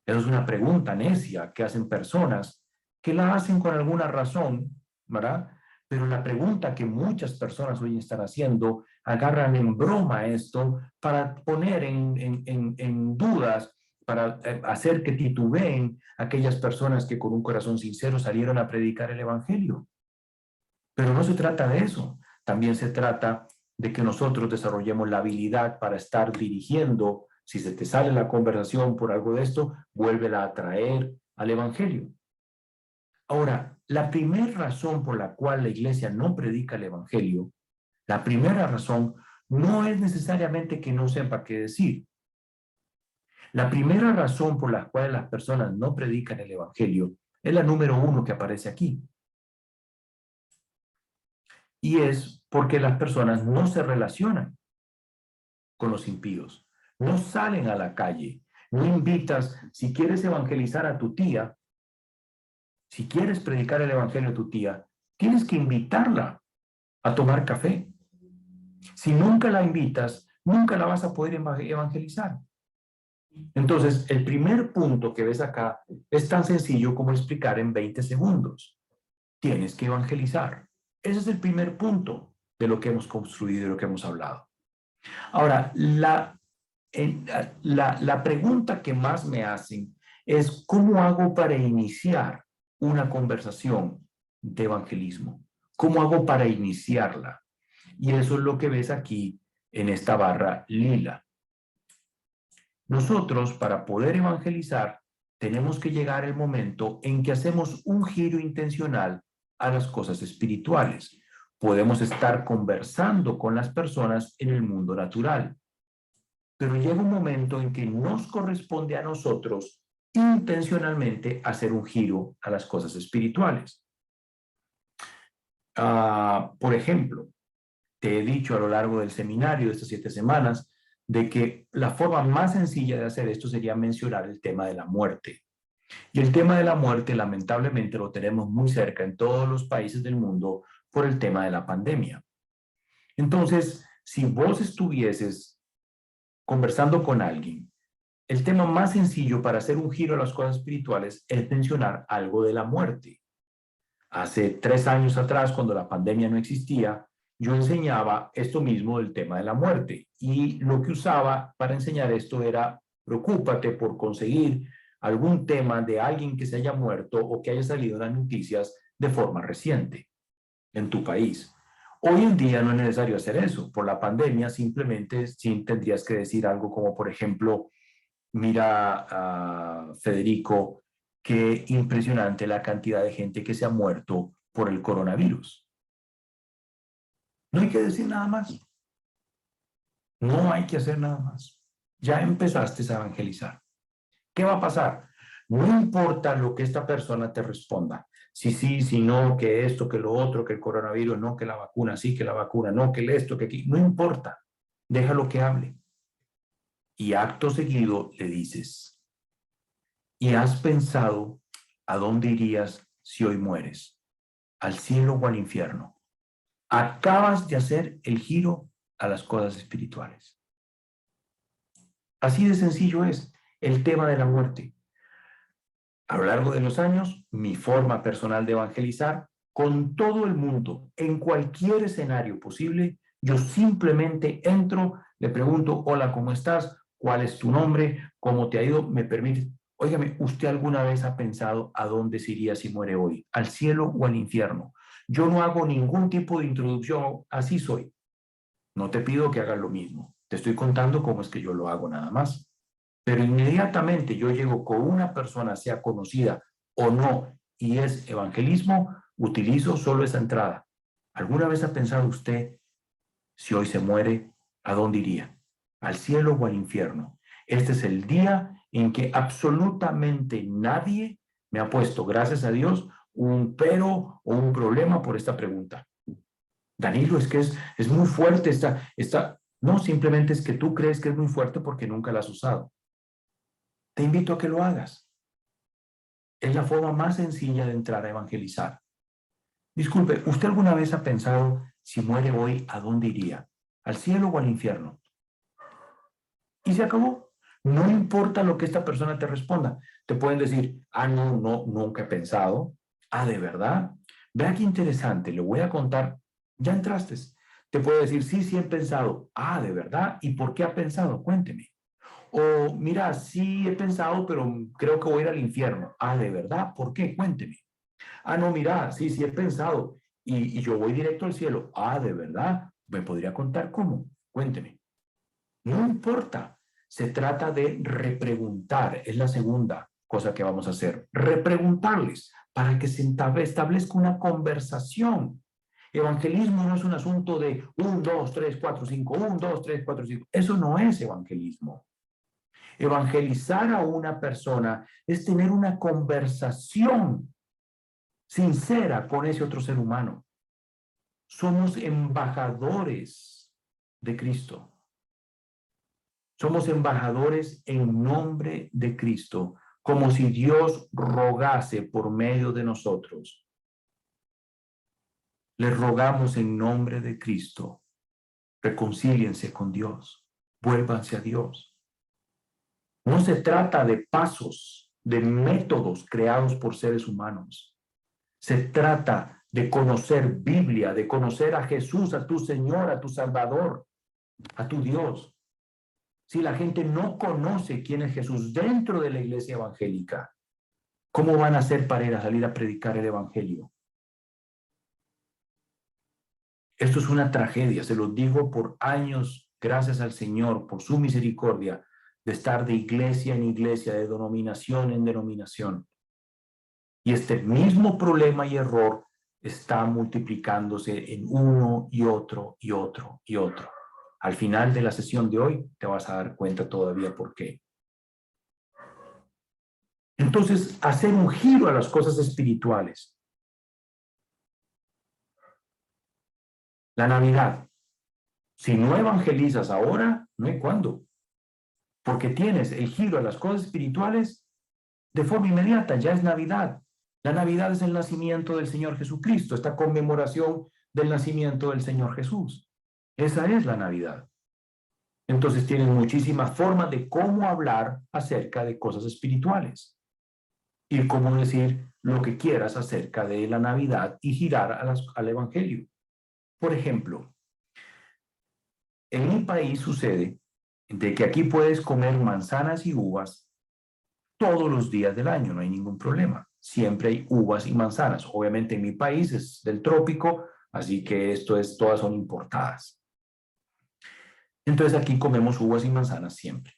A: Eso es una pregunta necia que hacen personas que la hacen con alguna razón, ¿verdad? Pero la pregunta que muchas personas hoy están haciendo, agarran en broma esto para poner en dudas, para hacer que titubeen aquellas personas que con un corazón sincero salieron a predicar el Evangelio. Pero no se trata de eso. También se trata de que nosotros desarrollemos la habilidad para estar dirigiendo. Si se te sale la conversación por algo de esto, vuélvela a traer al Evangelio. Ahora, la primera razón por la cual la iglesia no predica el Evangelio, la primera razón no es necesariamente que no sepa qué decir. La primera razón por la cual las personas no predican el Evangelio es la número 1 que aparece aquí. Y es porque las personas no se relacionan con los impíos, no salen a la calle, no invitas, si quieres evangelizar a tu tía, si quieres predicar el evangelio a tu tía, tienes que invitarla a tomar café. Si nunca la invitas, nunca la vas a poder evangelizar. Entonces, el primer punto que ves acá es tan sencillo como explicar en 20 segundos. Tienes que evangelizar. Ese es el primer punto de lo que hemos construido y de lo que hemos hablado. Ahora, la pregunta que más me hacen es ¿cómo hago para iniciar una conversación de evangelismo? ¿Cómo hago para iniciarla? Y eso es lo que ves aquí en esta barra lila. Nosotros, para poder evangelizar, tenemos que llegar el momento en que hacemos un giro intencional a las cosas espirituales. Podemos estar conversando con las personas en el mundo natural, pero llega un momento en que nos corresponde a nosotros intencionalmente hacer un giro a las cosas espirituales. Por ejemplo, te he dicho a lo largo del seminario de estas 7 semanas de que la forma más sencilla de hacer esto sería mencionar el tema de la muerte. Y el tema de la muerte, lamentablemente, lo tenemos muy cerca en todos los países del mundo por el tema de la pandemia. Entonces, si vos estuvieses conversando con alguien, el tema más sencillo para hacer un giro a las cosas espirituales es mencionar algo de la muerte. Hace 3 años atrás, cuando la pandemia no existía, yo enseñaba esto mismo del tema de la muerte. Y lo que usaba para enseñar esto era, preocúpate por conseguir algún tema de alguien que se haya muerto o que haya salido en las noticias de forma reciente en tu país. Hoy en día no es necesario hacer eso. Por la pandemia simplemente sí tendrías que decir algo como, por ejemplo, mira, Federico, qué impresionante la cantidad de gente que se ha muerto por el coronavirus. No hay que decir nada más. No hay que hacer nada más. Ya empezaste a evangelizar. ¿Qué va a pasar? No importa lo que esta persona te responda. Si sí, si no, que esto, que lo otro, que el coronavirus, no, que la vacuna, sí, que la vacuna, no, que esto, que aquí. No importa. Déjalo que hable. Y acto seguido le dices, ¿y has pensado a dónde irías si hoy mueres? ¿Al cielo o al infierno? Acabas de hacer el giro a las cosas espirituales. Así de sencillo es el tema de la muerte. A lo largo de los años, mi forma personal de evangelizar con todo el mundo, en cualquier escenario posible, yo simplemente entro, le pregunto, hola, ¿cómo estás? ¿Cuál es tu nombre? ¿Cómo te ha ido? ¿Me permite? Óigame, ¿usted alguna vez ha pensado a dónde se iría si muere hoy? ¿Al cielo o al infierno? Yo no hago ningún tipo de introducción, así soy. No te pido que hagas lo mismo. Te estoy contando cómo es que yo lo hago nada más. Pero inmediatamente yo llego con una persona, sea conocida o no, y es evangelismo, utilizo solo esa entrada. ¿Alguna vez ha pensado usted, si hoy se muere, a dónde iría? ¿Al cielo o al infierno? Este es el día en que absolutamente nadie me ha puesto, gracias a Dios, un pero o un problema por esta pregunta. Danilo, es que es muy fuerte esta. No, simplemente es que tú crees que es muy fuerte porque nunca la has usado. Te invito a que lo hagas. Es la forma más sencilla de entrar a evangelizar. Disculpe, ¿usted alguna vez ha pensado, si muere hoy, ¿a dónde iría? ¿Al cielo o al infierno? Y se acabó. No importa lo que esta persona te responda. Te pueden decir, no, nunca he pensado. ¿De verdad? Vea qué interesante, le voy a contar. Ya entraste. Te puede decir, sí he pensado. ¿De verdad? ¿Y por qué ha pensado? Cuénteme. O, mira, sí he pensado, pero creo que voy a ir al infierno. ¿De verdad? ¿Por qué? Cuénteme. No, mira, sí he pensado. Y yo voy directo al cielo. ¿De verdad? ¿Me podría contar cómo? Cuénteme. No importa. Se trata de repreguntar. Es la segunda cosa que vamos a hacer. Repreguntarles para que se establezca una conversación. Evangelismo no es un asunto de 1, 2, 3, 4, 5, 1, 2, 3, 4, 5. Eso no es evangelismo. Evangelizar a una persona es tener una conversación sincera con ese otro ser humano. Somos embajadores de Cristo. Somos embajadores en nombre de Cristo, como si Dios rogase por medio de nosotros. Les rogamos en nombre de Cristo, reconcíliense con Dios, vuélvanse a Dios. No se trata de pasos, de métodos creados por seres humanos. Se trata de conocer Biblia, de conocer a Jesús, a tu Señor, a tu Salvador, a tu Dios. Si la gente no conoce quién es Jesús dentro de la iglesia evangélica, ¿cómo van a hacer para ir a salir a predicar el evangelio? Esto es una tragedia, se lo digo por años, gracias al Señor, por su misericordia, de estar de iglesia en iglesia, de denominación en denominación. Y este mismo problema y error está multiplicándose en uno y otro y otro y otro. Al final de la sesión de hoy te vas a dar cuenta todavía por qué. Entonces, hacer un giro a las cosas espirituales. La Navidad. Si no evangelizas ahora, no hay cuándo. Porque tienes el giro a las cosas espirituales de forma inmediata. Ya es Navidad. La Navidad es el nacimiento del Señor Jesucristo, esta conmemoración del nacimiento del Señor Jesús. Esa es la Navidad. Entonces tienes muchísimas formas de cómo hablar acerca de cosas espirituales y cómo decir lo que quieras acerca de la Navidad y girar al Evangelio. Por ejemplo, en mi país sucede de que aquí puedes comer manzanas y uvas todos los días del año, no hay ningún problema. Siempre hay uvas y manzanas. Obviamente en mi país es del trópico, así que todas son importadas. Entonces aquí comemos uvas y manzanas siempre.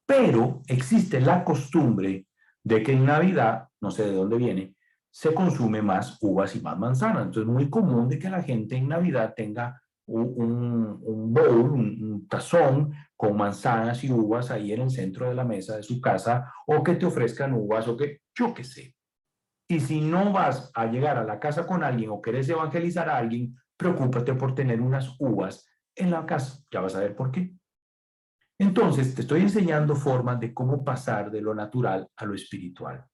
A: Pero existe la costumbre de que en Navidad, no sé de dónde viene, se consume más uvas y más manzanas. Entonces es muy común de que la gente en Navidad tenga un bowl, un tazón con manzanas y uvas ahí en el centro de la mesa de su casa, o que te ofrezcan uvas, o que yo qué sé. Y si no vas a llegar a la casa con alguien o querés evangelizar a alguien, preocúpate por tener unas uvas en la casa. Ya vas a ver por qué. Entonces, te estoy enseñando formas de cómo pasar de lo natural a lo espiritual.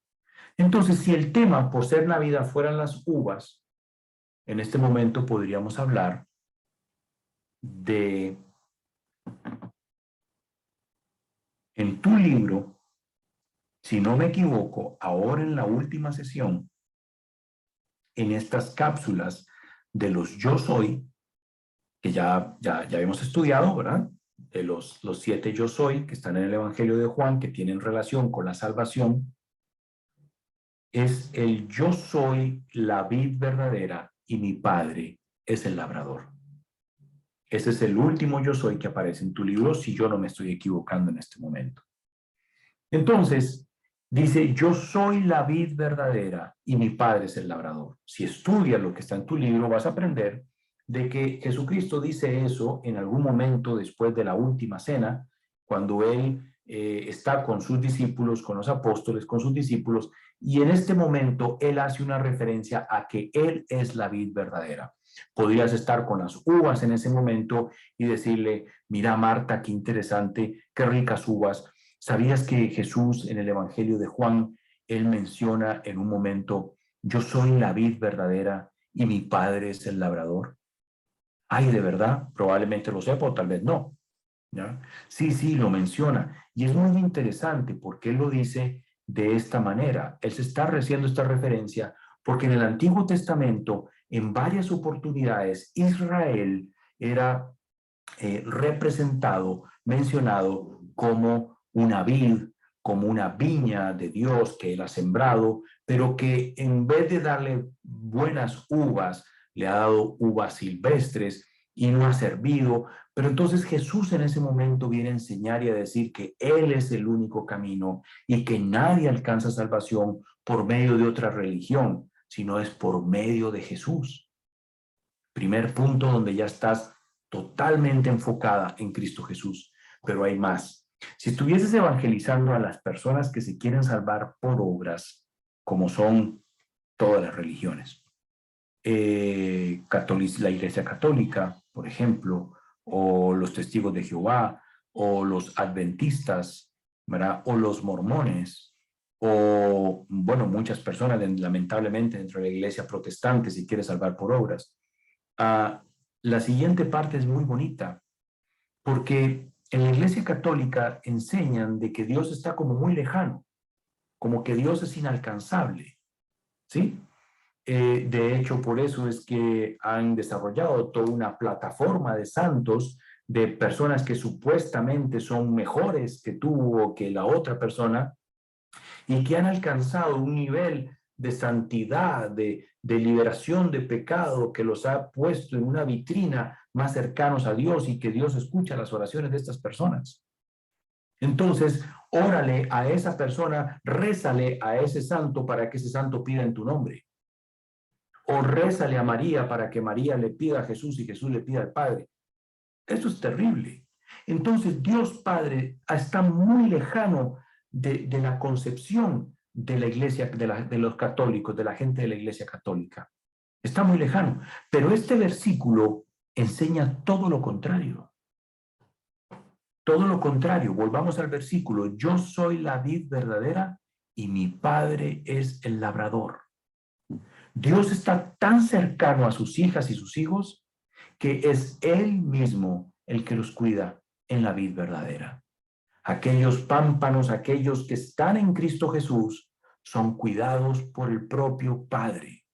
A: Entonces, si el tema por ser Navidad fueran las uvas, en este momento podríamos hablar de, en tu libro, si no me equivoco, ahora en la última sesión, en estas cápsulas de los yo soy, que ya hemos estudiado, ¿verdad? De los 7 yo soy que están en el Evangelio de Juan, que tienen relación con la salvación, es el yo soy la vid verdadera y mi padre es el labrador. Ese es el último yo soy que aparece en tu libro, si yo no me estoy equivocando en este momento. Entonces, Dice, yo soy la vid verdadera y mi Padre es el labrador. Si estudias lo que está en tu libro, vas a aprender de que Jesucristo dice eso en algún momento después de la última cena, cuando Él está con sus discípulos, con los apóstoles, con sus discípulos, y en este momento Él hace una referencia a que Él es la vid verdadera. Podrías estar con las uvas en ese momento y decirle, mira Marta, qué interesante, qué ricas uvas. ¿Sabías que Jesús en el Evangelio de Juan, él menciona en un momento, yo soy la vid verdadera y mi padre es el labrador? Ay, ¿de verdad? Probablemente lo sepa o tal vez no. ¿Ya? Sí, sí, lo menciona. Y es muy interesante porque él lo dice de esta manera. Él se está haciendo esta referencia porque en el Antiguo Testamento, en varias oportunidades, Israel era representado, mencionado como una vid, como una viña de Dios que él ha sembrado, pero que en vez de darle buenas uvas, le ha dado uvas silvestres y no ha servido. Pero entonces Jesús en ese momento viene a enseñar y a decir que Él es el único camino y que nadie alcanza salvación por medio de otra religión, sino es por medio de Jesús. Primer punto donde ya estás totalmente enfocada en Cristo Jesús, pero hay más. Si estuvieses evangelizando a las personas que se quieren salvar por obras, como son todas las religiones, la Iglesia Católica, por ejemplo, o los Testigos de Jehová, o los Adventistas, ¿verdad? O los mormones, o, bueno, muchas personas, lamentablemente, dentro de la Iglesia protestante, si quiere salvar por obras. La siguiente parte es muy bonita, porque en la Iglesia Católica enseñan de que Dios está como muy lejano, como que Dios es inalcanzable, ¿sí? De hecho, por eso es que han desarrollado toda una plataforma de santos, de personas que supuestamente son mejores que tú o que la otra persona, y que han alcanzado un nivel de santidad, de liberación de pecado, que los ha puesto en una vitrina más cercanos a Dios y que Dios escucha las oraciones de estas personas. Entonces, órale a esa persona, rézale a ese santo para que ese santo pida en tu nombre. O rézale a María para que María le pida a Jesús y Jesús le pida al Padre. Eso es terrible. Entonces, Dios Padre está muy lejano de la concepción de la iglesia, de los católicos, de la gente de la iglesia católica. Está muy lejano. Pero este versículo enseña todo lo contrario. Todo lo contrario. Volvamos al versículo. Yo soy la vid verdadera y mi Padre es el labrador. Dios está tan cercano a sus hijas y sus hijos que es Él mismo el que los cuida en la vid verdadera. Aquellos pámpanos, aquellos que están en Cristo Jesús, son cuidados por el propio Padre.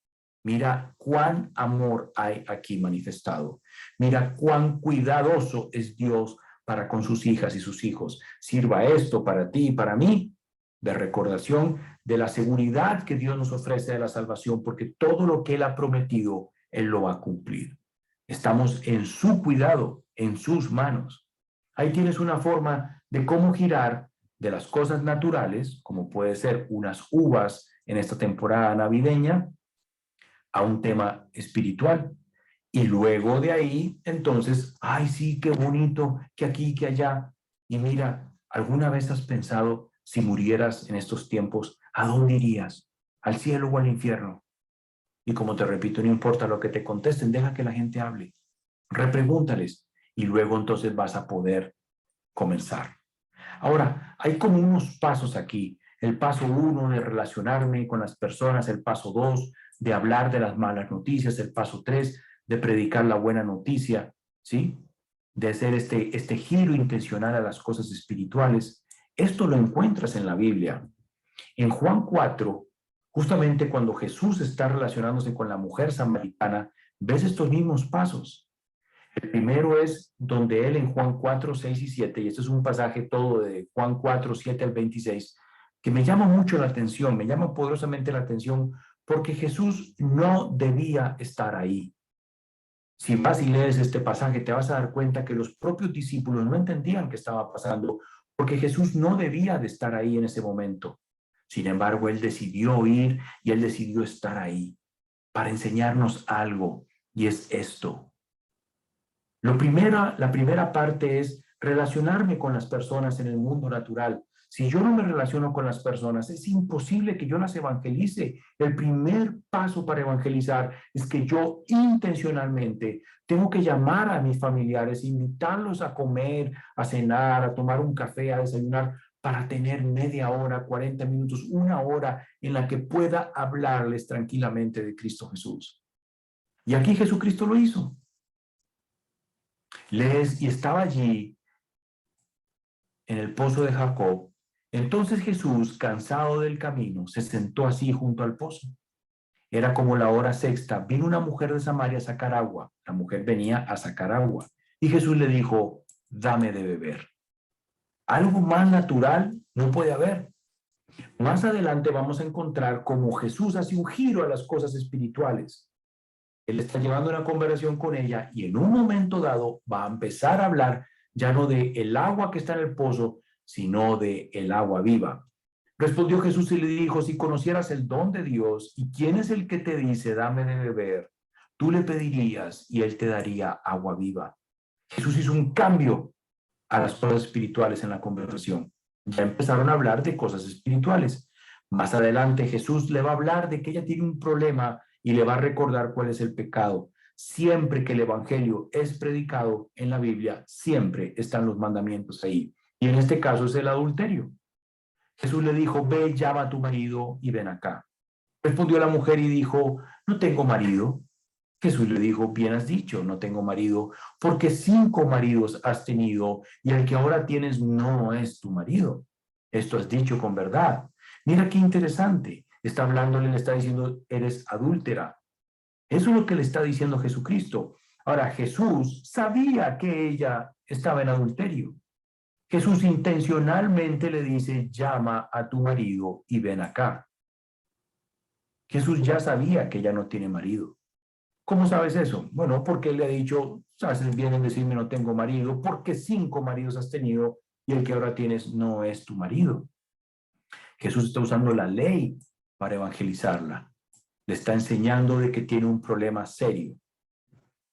A: Mira cuán amor hay aquí manifestado. Mira cuán cuidadoso es Dios para con sus hijas y sus hijos. Sirva esto para ti y para mí de recordación de la seguridad que Dios nos ofrece de la salvación, porque todo lo que Él ha prometido, Él lo va a cumplir. Estamos en su cuidado, en sus manos. Ahí tienes una forma de cómo girar de las cosas naturales, como puede ser unas uvas en esta temporada navideña, a un tema espiritual. Y luego de ahí, entonces, ay, sí, qué bonito, que aquí, que allá. Y mira, ¿alguna vez has pensado si murieras en estos tiempos, a dónde irías? ¿Al cielo o al infierno? Y como te repito, no importa lo que te contesten, deja que la gente hable. Repregúntales y luego entonces vas a poder comenzar. Ahora, hay como unos pasos aquí. El paso 1 de relacionarme con las personas, el paso 2 de hablar de las malas noticias, el paso 3 de predicar la buena noticia, ¿sí? De hacer este giro intencional a las cosas espirituales. Esto lo encuentras en la Biblia. En Juan 4, justamente cuando Jesús está relacionándose con la mujer samaritana, ves estos mismos pasos. El primero es donde él en Juan 4, 6 y 7, y este es un pasaje todo de Juan 4, 7 al 26, que me llama mucho la atención, me llama poderosamente la atención, porque Jesús no debía estar ahí. Si vas y lees este pasaje, te vas a dar cuenta que los propios discípulos no entendían qué estaba pasando, porque Jesús no debía de estar ahí en ese momento. Sin embargo, Él decidió ir y Él decidió estar ahí para enseñarnos algo, y es esto. La primera parte es relacionarme con las personas en el mundo natural. Si yo no me relaciono con las personas, es imposible que yo las evangelice. El primer paso para evangelizar es que yo intencionalmente tengo que llamar a mis familiares, invitarlos a comer, a cenar, a tomar un café, a desayunar, para tener media hora, 40 minutos, una hora en la que pueda hablarles tranquilamente de Cristo Jesús. Y aquí Jesucristo lo hizo. Y estaba allí en el pozo de Jacob. Entonces Jesús, cansado del camino, se sentó así junto al pozo. Era como la hora sexta. Vino una mujer de Samaria a sacar agua. La mujer venía a sacar agua. Y Jesús le dijo, dame de beber. Algo más natural no puede haber. Más adelante vamos a encontrar cómo Jesús hace un giro a las cosas espirituales. Él está llevando una conversación con ella y en un momento dado va a empezar a hablar ya no de el agua que está en el pozo, sino de el agua viva. Respondió Jesús y le dijo, si conocieras el don de Dios y quién es el que te dice, dame de beber, tú le pedirías y él te daría agua viva. Jesús hizo un cambio a las cosas espirituales en la conversación. Ya empezaron a hablar de cosas espirituales. Más adelante Jesús le va a hablar de que ella tiene un problema y le va a recordar cuál es el pecado. Siempre que el evangelio es predicado en la Biblia, siempre están los mandamientos ahí. Y en este caso es el adulterio. Jesús le dijo, ve, llama a tu marido y ven acá. Respondió la mujer y dijo, no tengo marido. Jesús le dijo, bien has dicho, no tengo marido, porque 5 maridos has tenido y el que ahora tienes no es tu marido. Esto has dicho con verdad. Mira qué interesante. Está hablándole, le está diciendo, eres adúltera. Eso es lo que le está diciendo Jesucristo. Ahora, Jesús sabía que ella estaba en adulterio. Jesús intencionalmente le dice, llama a tu marido y ven acá. Jesús ya sabía que ella no tiene marido. ¿Cómo sabes eso? Bueno, porque él le ha dicho, haces bien en decirme no tengo marido, porque 5 maridos has tenido y el que ahora tienes no es tu marido. Jesús está usando la ley para evangelizarla. Le está enseñando de que tiene un problema serio.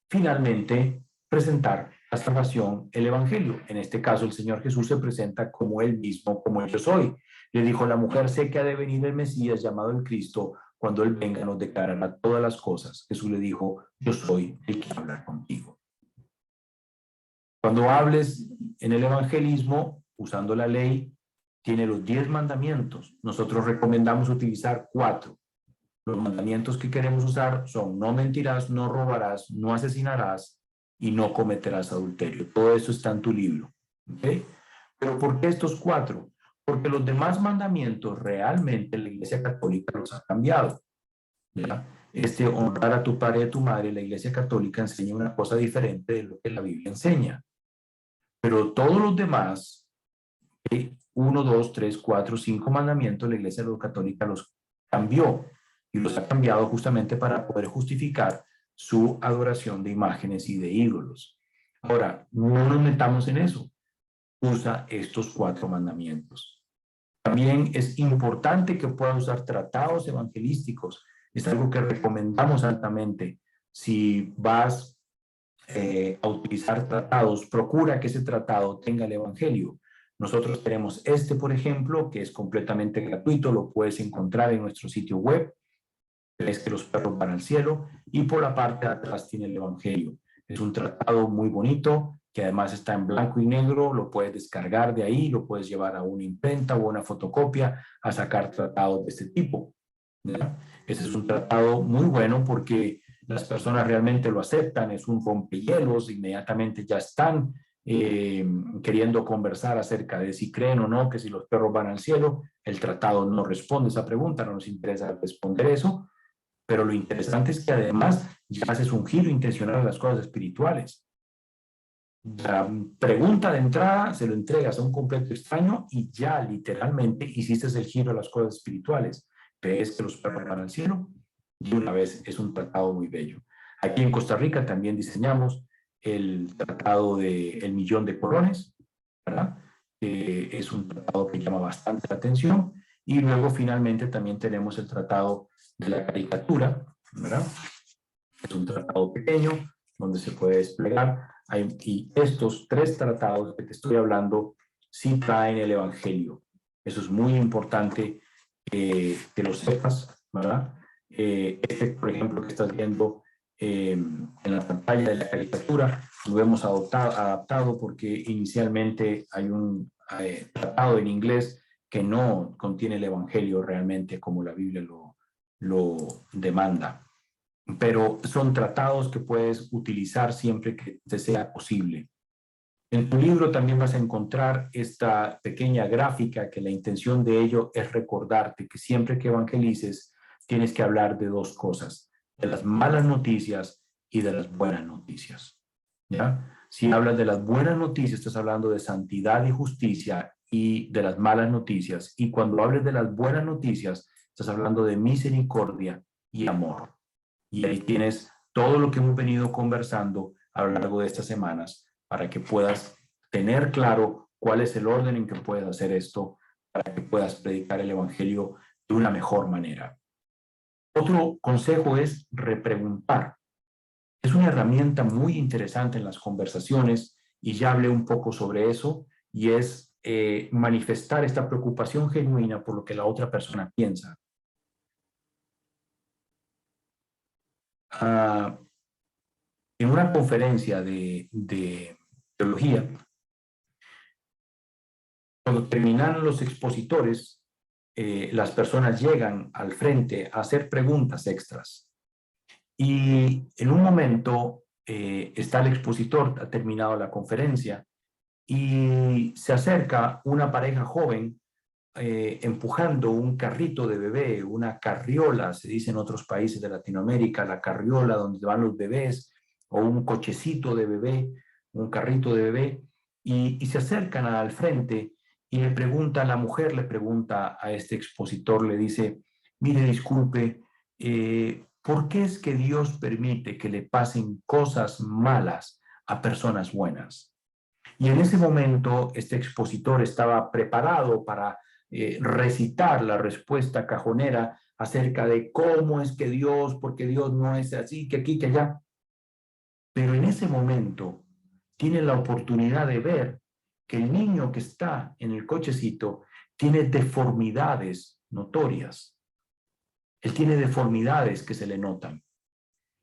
A: Finalmente, presentar la salvación, el evangelio. En este caso, el Señor Jesús se presenta como él mismo, como yo soy. Le dijo la mujer, sé que ha de venir el Mesías llamado el Cristo, cuando él venga nos declarará todas las cosas. Jesús le dijo, yo soy el que habla contigo. Cuando hables en el evangelismo, usando la ley, tiene los 10 mandamientos. Nosotros recomendamos utilizar 4. Los mandamientos que queremos usar son no mentirás, no robarás, no asesinarás y no cometerás adulterio. Todo eso está en tu libro. ¿Okay? Pero ¿por qué estos 4? Porque los demás mandamientos realmente la Iglesia Católica los ha cambiado. ¿Ya? Honrar a tu padre y a tu madre, la Iglesia Católica enseña una cosa diferente de lo que la Biblia enseña. Pero todos los demás, 1, 2, 3, 4, 5 mandamientos, la Iglesia Católica los cambió. Y los ha cambiado justamente para poder justificar su adoración de imágenes y de ídolos. Ahora, no nos metamos en eso. Usa estos 4 mandamientos. También es importante que pueda usar tratados evangelísticos. Es algo que recomendamos altamente. Si vas a utilizar tratados, procura que ese tratado tenga el evangelio. Nosotros tenemos por ejemplo, que es completamente gratuito. Lo puedes encontrar en nuestro sitio web. Es que los perros van al cielo, y por la parte de atrás tiene el evangelio. Es un tratado muy bonito, que además está en blanco y negro, lo puedes descargar de ahí, lo puedes llevar a una imprenta o una fotocopia a sacar tratados de este tipo. ¿Ya? Ese es un tratado muy bueno porque las personas realmente lo aceptan, es un rompehielos, inmediatamente ya están queriendo conversar acerca de si creen o no que si los perros van al cielo. El tratado no responde esa pregunta, no nos interesa responder eso. Pero lo interesante es que además ya haces un giro intencional a las cosas espirituales. La pregunta de entrada se lo entregas a un completo extraño y ya literalmente hiciste el giro a las cosas espirituales. Ves que los perros van al cielo y una vez es un tratado muy bello. Aquí en Costa Rica también diseñamos el tratado del millón de colones, ¿verdad? Es un tratado que llama bastante la atención Y luego finalmente también tenemos el tratado de la caricatura, ¿verdad? Es un tratado pequeño donde se puede desplegar. Y estos tres tratados que te estoy hablando sí traen el Evangelio. Eso es muy importante que lo sepas, ¿verdad? Por ejemplo, que estás viendo en la pantalla de la caricatura, lo hemos adaptado porque inicialmente hay un tratado en inglés que no contiene el Evangelio realmente como la Biblia lo demanda. Pero son tratados que puedes utilizar siempre que te sea posible. En tu libro también vas a encontrar esta pequeña gráfica que la intención de ello es recordarte que siempre que evangelices tienes que hablar de dos cosas, de las malas noticias y de las buenas noticias. ¿Ya? Si hablas de las buenas noticias, estás hablando de santidad y justicia y de las malas noticias. Y cuando hables de las buenas noticias, estás hablando de misericordia y amor. Y ahí tienes todo lo que hemos venido conversando a lo largo de estas semanas para que puedas tener claro cuál es el orden en que puedes hacer esto, para que puedas predicar el Evangelio de una mejor manera. Otro consejo es repreguntar. Es una herramienta muy interesante en las conversaciones y ya hablé un poco sobre eso y es manifestar esta preocupación genuina por lo que la otra persona piensa. En una conferencia de teología, cuando terminan los expositores, las personas llegan al frente a hacer preguntas extras. Y en un momento está el expositor, ha terminado la conferencia, y se acerca una pareja joven empujando un carrito de bebé, una carriola, se dice en otros países de Latinoamérica, la carriola donde van los bebés, o un cochecito de bebé, un carrito de bebé, y se acercan al frente y le pregunta, la mujer le pregunta a este expositor, le dice, mire, disculpe, ¿por qué es que Dios permite que le pasen cosas malas a personas buenas? Y en ese momento este expositor estaba preparado para recitar la respuesta cajonera acerca de cómo es que Dios, porque Dios no es así, que aquí, que allá. Pero en ese momento tiene la oportunidad de ver que el niño que está en el cochecito tiene deformidades notorias. Él tiene deformidades que se le notan.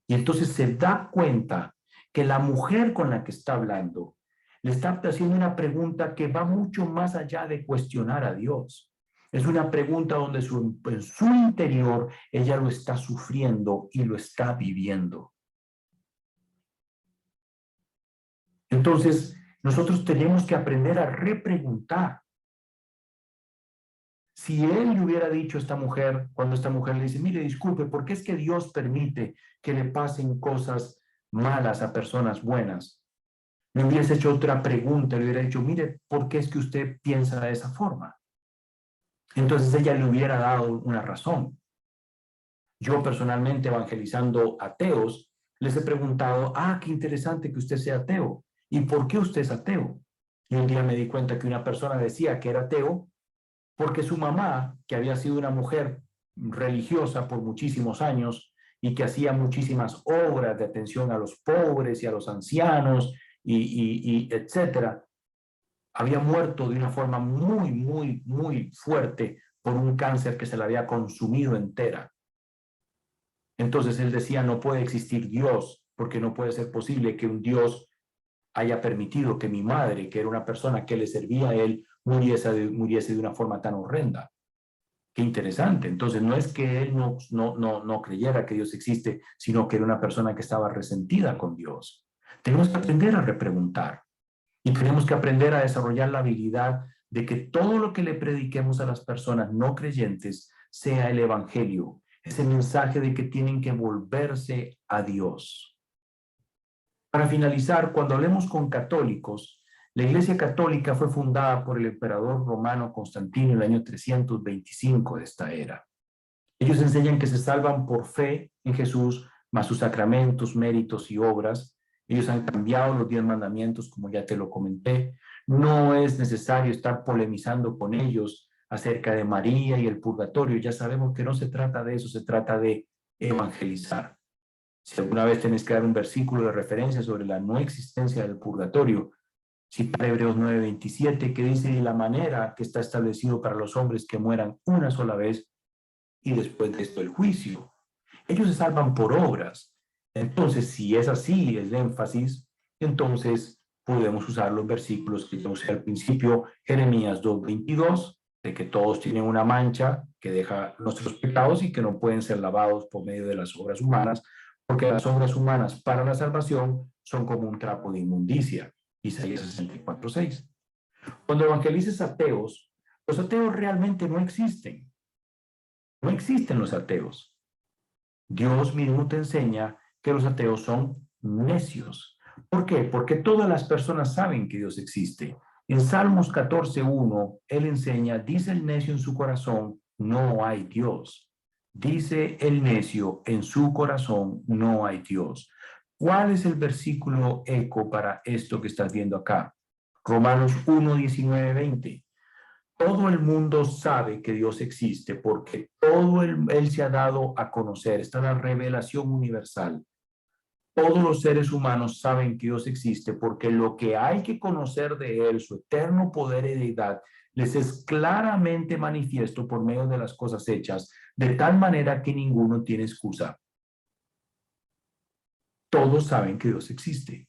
A: Y entonces se da cuenta que la mujer con la que está hablando le está haciendo una pregunta que va mucho más allá de cuestionar a Dios. Es una pregunta donde en su interior ella lo está sufriendo y lo está viviendo. Entonces, nosotros tenemos que aprender a repreguntar. Si él le hubiera dicho a esta mujer, cuando esta mujer le dice, mire, disculpe, ¿por qué es que Dios permite que le pasen cosas malas a personas buenas? Le hubiese hecho otra pregunta, le hubiera dicho, mire, ¿por qué es que usted piensa de esa forma? Entonces ella le hubiera dado una razón. Yo personalmente, evangelizando ateos, les he preguntado, qué interesante que usted sea ateo. ¿Y por qué usted es ateo? Y un día me di cuenta que una persona decía que era ateo porque su mamá, que había sido una mujer religiosa por muchísimos años y que hacía muchísimas obras de atención a los pobres y a los ancianos y etcétera, había muerto de una forma muy, muy, muy fuerte por un cáncer que se la había consumido entera. Entonces él decía, no puede existir Dios, porque no puede ser posible que un Dios haya permitido que mi madre, que era una persona que le servía a él, muriese de una forma tan horrenda. Qué interesante. Entonces no es que él no creyera que Dios existe, sino que era una persona que estaba resentida con Dios. Tenemos que aprender a repreguntar y tenemos que aprender a desarrollar la habilidad de que todo lo que le prediquemos a las personas no creyentes sea el Evangelio, ese mensaje de que tienen que volverse a Dios. Para finalizar, cuando hablemos con católicos, la Iglesia Católica fue fundada por el emperador romano Constantino en el año 325 de esta era. Ellos enseñan que se salvan por fe en Jesús, más sus sacramentos, méritos y obras. Ellos han cambiado los 10 mandamientos, como ya te lo comenté. No es necesario estar polemizando con ellos acerca de María y el purgatorio. Ya sabemos que no se trata de eso, se trata de evangelizar. Si alguna vez tenés que dar un versículo de referencia sobre la no existencia del purgatorio, citar Hebreos 9:27, que dice de la manera que está establecido para los hombres que mueran una sola vez y después de esto el juicio. Ellos se salvan por obras. Entonces, si es así el énfasis, entonces podemos usar los versículos que yo usé al principio, Jeremías 2:22, de que todos tienen una mancha que deja nuestros pecados y que no pueden ser lavados por medio de las obras humanas, porque las obras humanas para la salvación son como un trapo de inmundicia. Isaías 64:6. Cuando evangelices ateos, los ateos realmente no existen. No existen los ateos. Dios mismo te enseña que los ateos son necios. ¿Por qué? Porque todas las personas saben que Dios existe. En Salmos 14:1, Él enseña, dice el necio en su corazón, no hay Dios. Dice el necio en su corazón, no hay Dios. ¿Cuál es el versículo eco para esto que estás viendo acá? Romanos 1:19-20. Todo el mundo sabe que Dios existe porque Él se ha dado a conocer. Está la revelación universal. Todos los seres humanos saben que Dios existe porque lo que hay que conocer de Él, su eterno poder y deidad, les es claramente manifiesto por medio de las cosas hechas, de tal manera que ninguno tiene excusa. Todos saben que Dios existe.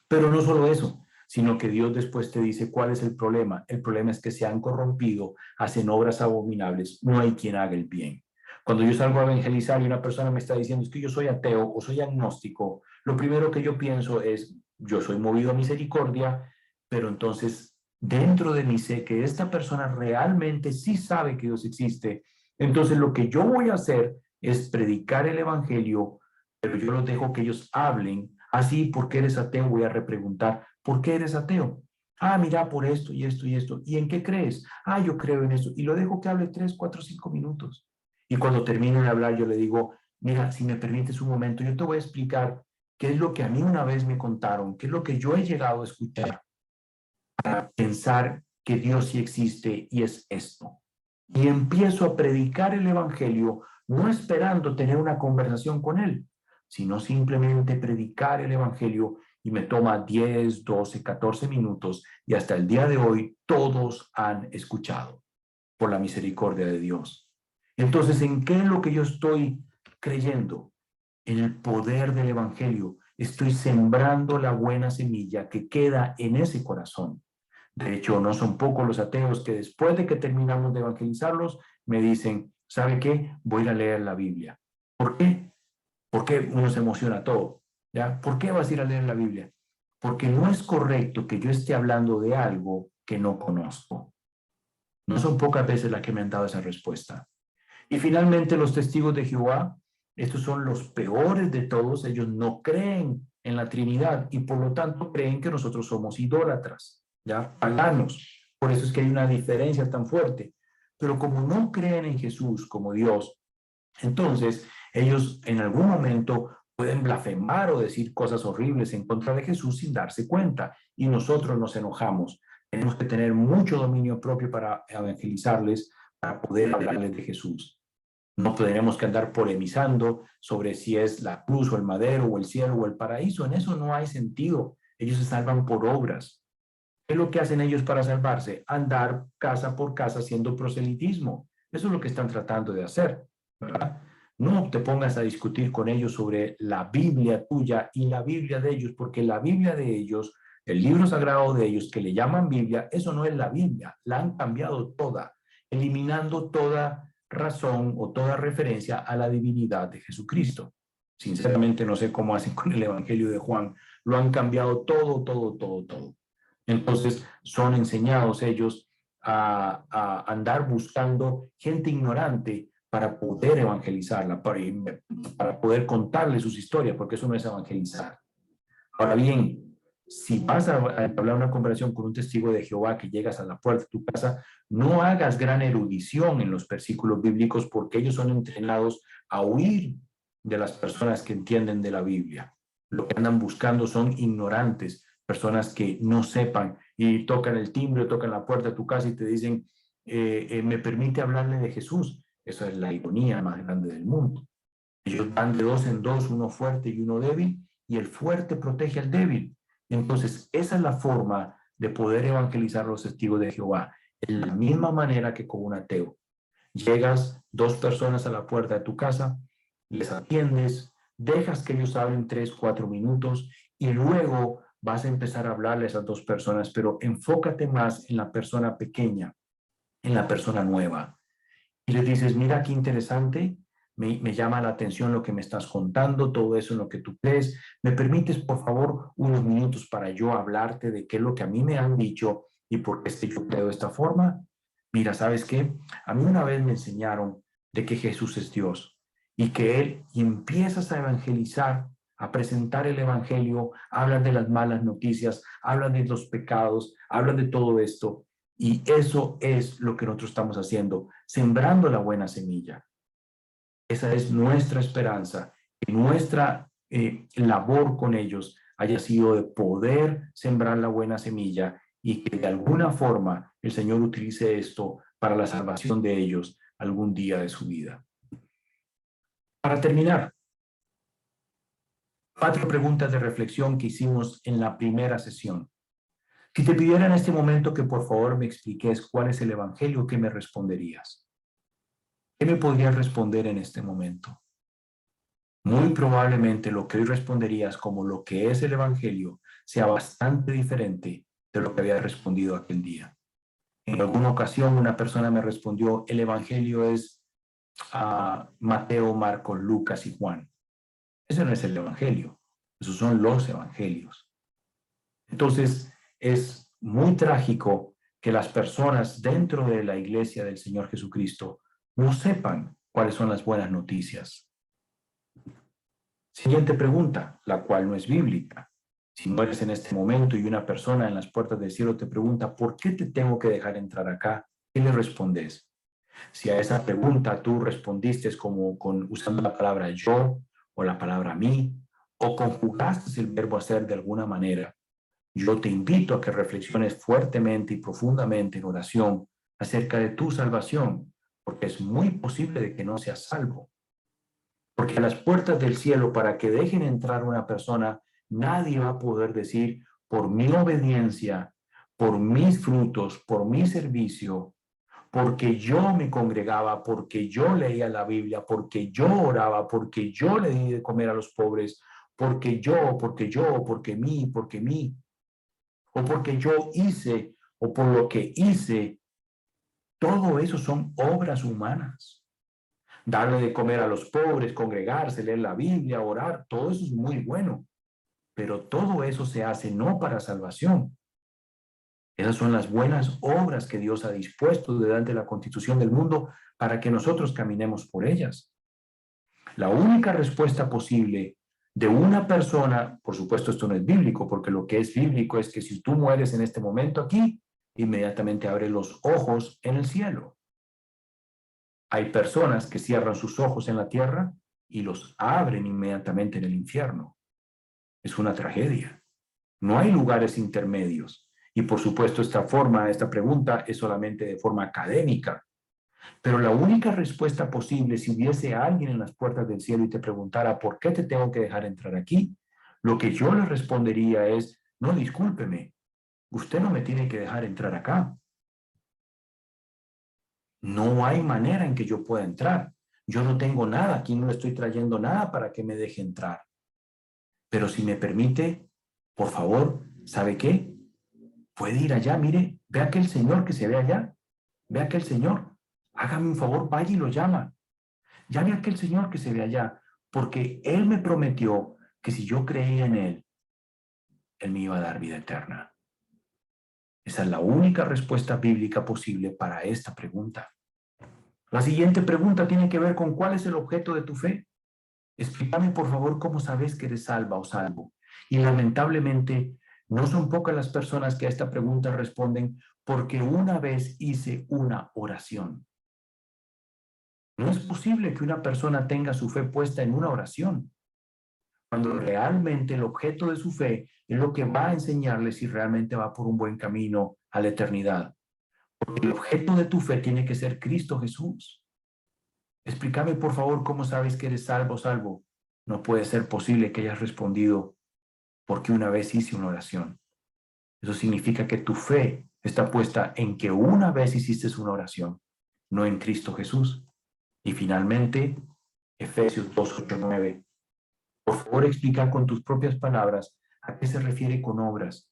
A: Pero no solo eso, sino que Dios después te dice cuál es el problema. El problema es que se han corrompido, hacen obras abominables, no hay quien haga el bien. Cuando yo salgo a evangelizar y una persona me está diciendo es que yo soy ateo o soy agnóstico, lo primero que yo pienso es, yo soy movido a misericordia, pero entonces dentro de mí sé que esta persona realmente sí sabe que Dios existe. Entonces lo que yo voy a hacer es predicar el evangelio, pero yo los dejo que ellos hablen. Así, ¿por qué eres ateo? Voy a repreguntar, ¿por qué eres ateo? Ah, mira, por esto y esto y esto. ¿Y en qué crees? Ah, yo creo en esto. Y lo dejo que hable 3, 4, 5 minutos. Y cuando termine de hablar, yo le digo, mira, si me permites un momento, yo te voy a explicar qué es lo que a mí una vez me contaron, qué es lo que yo he llegado a escuchar para pensar que Dios sí existe y es esto. Y empiezo a predicar el evangelio, no esperando tener una conversación con él, sino simplemente predicar el evangelio y me toma 10, 12, 14 minutos y hasta el día de hoy todos han escuchado por la misericordia de Dios. Entonces, ¿en qué es lo que yo estoy creyendo? En el poder del evangelio. Estoy sembrando la buena semilla que queda en ese corazón. De hecho, no son pocos los ateos que después de que terminamos de evangelizarlos, me dicen, ¿sabe qué? Voy a ir a leer la Biblia. ¿Por qué? Porque uno se emociona todo. ¿Ya? ¿Por qué vas a ir a leer la Biblia? Porque no es correcto que yo esté hablando de algo que no conozco. No son pocas veces las que me han dado esa respuesta. Y finalmente los testigos de Jehová, estos son los peores de todos, ellos no creen en la Trinidad y por lo tanto creen que nosotros somos idólatras, ya paganos. Por eso es que hay una diferencia tan fuerte. Pero como no creen en Jesús como Dios, entonces ellos en algún momento pueden blasfemar o decir cosas horribles en contra de Jesús sin darse cuenta y nosotros nos enojamos. Tenemos que tener mucho dominio propio para evangelizarles, para poder hablarles de Jesús. No tenemos que andar polemizando sobre si es la cruz o el madero o el cielo o el paraíso. En eso no hay sentido. Ellos se salvan por obras. ¿Qué es lo que hacen ellos para salvarse? Andar casa por casa haciendo proselitismo. Eso es lo que están tratando de hacer, ¿verdad? No te pongas a discutir con ellos sobre la Biblia tuya y la Biblia de ellos, porque la Biblia de ellos, el libro sagrado de ellos, que le llaman Biblia, eso no es la Biblia. La han cambiado toda, eliminando toda razón o toda referencia a la divinidad de Jesucristo. Sinceramente no sé cómo hacen con el Evangelio de Juan. Lo han cambiado todo, todo, todo, todo. Entonces son enseñados ellos a andar buscando gente ignorante para poder evangelizarla, para poder contarle sus historias, porque eso no es evangelizar. Ahora bien, si vas a hablar una conversación con un testigo de Jehová que llegas a la puerta de tu casa, no hagas gran erudición en los versículos bíblicos porque ellos son entrenados a huir de las personas que entienden de la Biblia. Lo que andan buscando son ignorantes, personas que no sepan y tocan el timbre, tocan la puerta de tu casa y te dicen, me permite hablarle de Jesús. Esa es la ironía más grande del mundo. Ellos van de dos en dos, uno fuerte y uno débil, y el fuerte protege al débil. Entonces, esa es la forma de poder evangelizar a los testigos de Jehová, en la misma manera que con un ateo. Llegas, dos personas a la puerta de tu casa, les atiendes, dejas que ellos hablen 3, 4 minutos y luego vas a empezar a hablarle a esas dos personas, pero enfócate más en la persona pequeña, en la persona nueva. Y les dices, mira qué interesante, me llama la atención lo que me estás contando, todo eso en lo que tú crees. ¿Me permites, por favor, unos minutos para yo hablarte de qué es lo que a mí me han dicho y por qué es que yo creo de esta forma? Mira, ¿sabes qué? A mí una vez me enseñaron de que Jesús es Dios y que Él, y empiezas a evangelizar, a presentar el evangelio, hablan de las malas noticias, hablan de los pecados, hablan de todo esto. Y eso es lo que nosotros estamos haciendo, sembrando la buena semilla. Esa es nuestra esperanza, que nuestra labor con ellos haya sido de poder sembrar la buena semilla y que de alguna forma el Señor utilice esto para la salvación de ellos algún día de su vida. Para terminar, 4 preguntas de reflexión que hicimos en la primera sesión. Si te pidiera en este momento que por favor me expliques cuál es el evangelio, ¿qué me responderías? ¿Qué me podrías responder en este momento? Muy probablemente lo que hoy responderías como lo que es el evangelio sea bastante diferente de lo que había respondido aquel día. En alguna ocasión una persona me respondió, el evangelio es Mateo, Marcos, Lucas y Juan. Ese no es el evangelio, esos son los evangelios. Entonces es muy trágico que las personas dentro de la iglesia del Señor Jesucristo no sepan cuáles son las buenas noticias. Siguiente pregunta, la cual no es bíblica. Si mueres en este momento y una persona en las puertas del cielo te pregunta, ¿por qué te tengo que dejar entrar acá? ¿Qué le respondes? Si a esa pregunta tú respondiste usando la palabra yo o la palabra mí, o conjugaste el verbo hacer de alguna manera, yo te invito a que reflexiones fuertemente y profundamente en oración acerca de tu salvación, porque es muy posible de que no seas salvo. Porque a las puertas del cielo, para que dejen entrar una persona, nadie va a poder decir, por mi obediencia, por mis frutos, por mi servicio, porque yo me congregaba, porque yo leía la Biblia, porque yo oraba, porque yo le di de comer a los pobres, porque mí, o porque yo hice, o por lo que hice, todo eso son obras humanas. Darle de comer a los pobres, congregarse, leer la Biblia, orar, todo eso es muy bueno. Pero todo eso se hace no para salvación. Esas son las buenas obras que Dios ha dispuesto delante de la constitución del mundo para que nosotros caminemos por ellas. La única respuesta posible de una persona, por supuesto esto no es bíblico, porque lo que es bíblico es que si tú mueres en este momento aquí, inmediatamente abre los ojos en el cielo. Hay personas que cierran sus ojos en la tierra y los abren inmediatamente en el infierno. Es una tragedia. No hay lugares intermedios. Y por supuesto esta pregunta es solamente de forma académica. Pero la única respuesta posible, si hubiese alguien en las puertas del cielo y te preguntara, ¿por qué te tengo que dejar entrar aquí? Lo que yo le respondería es, no, discúlpeme, usted no me tiene que dejar entrar acá. No hay manera en que yo pueda entrar. Yo no tengo nada, aquí no le estoy trayendo nada para que me deje entrar. Pero si me permite, por favor, ¿sabe qué? Puede ir allá, mire, ve a aquel señor que se ve allá, ve a aquel señor, hágame un favor, vaya y lo llama. Llame a aquel señor que se ve allá, porque él me prometió que si yo creía en él me iba a dar vida eterna. Esa es la única respuesta bíblica posible para esta pregunta. La siguiente pregunta tiene que ver con cuál es el objeto de tu fe. Explícame, por favor, cómo sabes que eres salva o salvo. Y lamentablemente, no son pocas las personas que a esta pregunta responden porque una vez hice una oración. No es posible que una persona tenga su fe puesta en una oración, cuando realmente el objeto de su fe es lo que va a enseñarle si realmente va por un buen camino a la eternidad. Porque el objeto de tu fe tiene que ser Cristo Jesús. Explícame, por favor, cómo sabes que eres salvo, salvo. No puede ser posible que hayas respondido porque una vez hice una oración. Eso significa que tu fe está puesta en que una vez hiciste una oración, no en Cristo Jesús. Y finalmente, Efesios 2, 8, 9. Por favor, explica con tus propias palabras a qué se refiere con obras.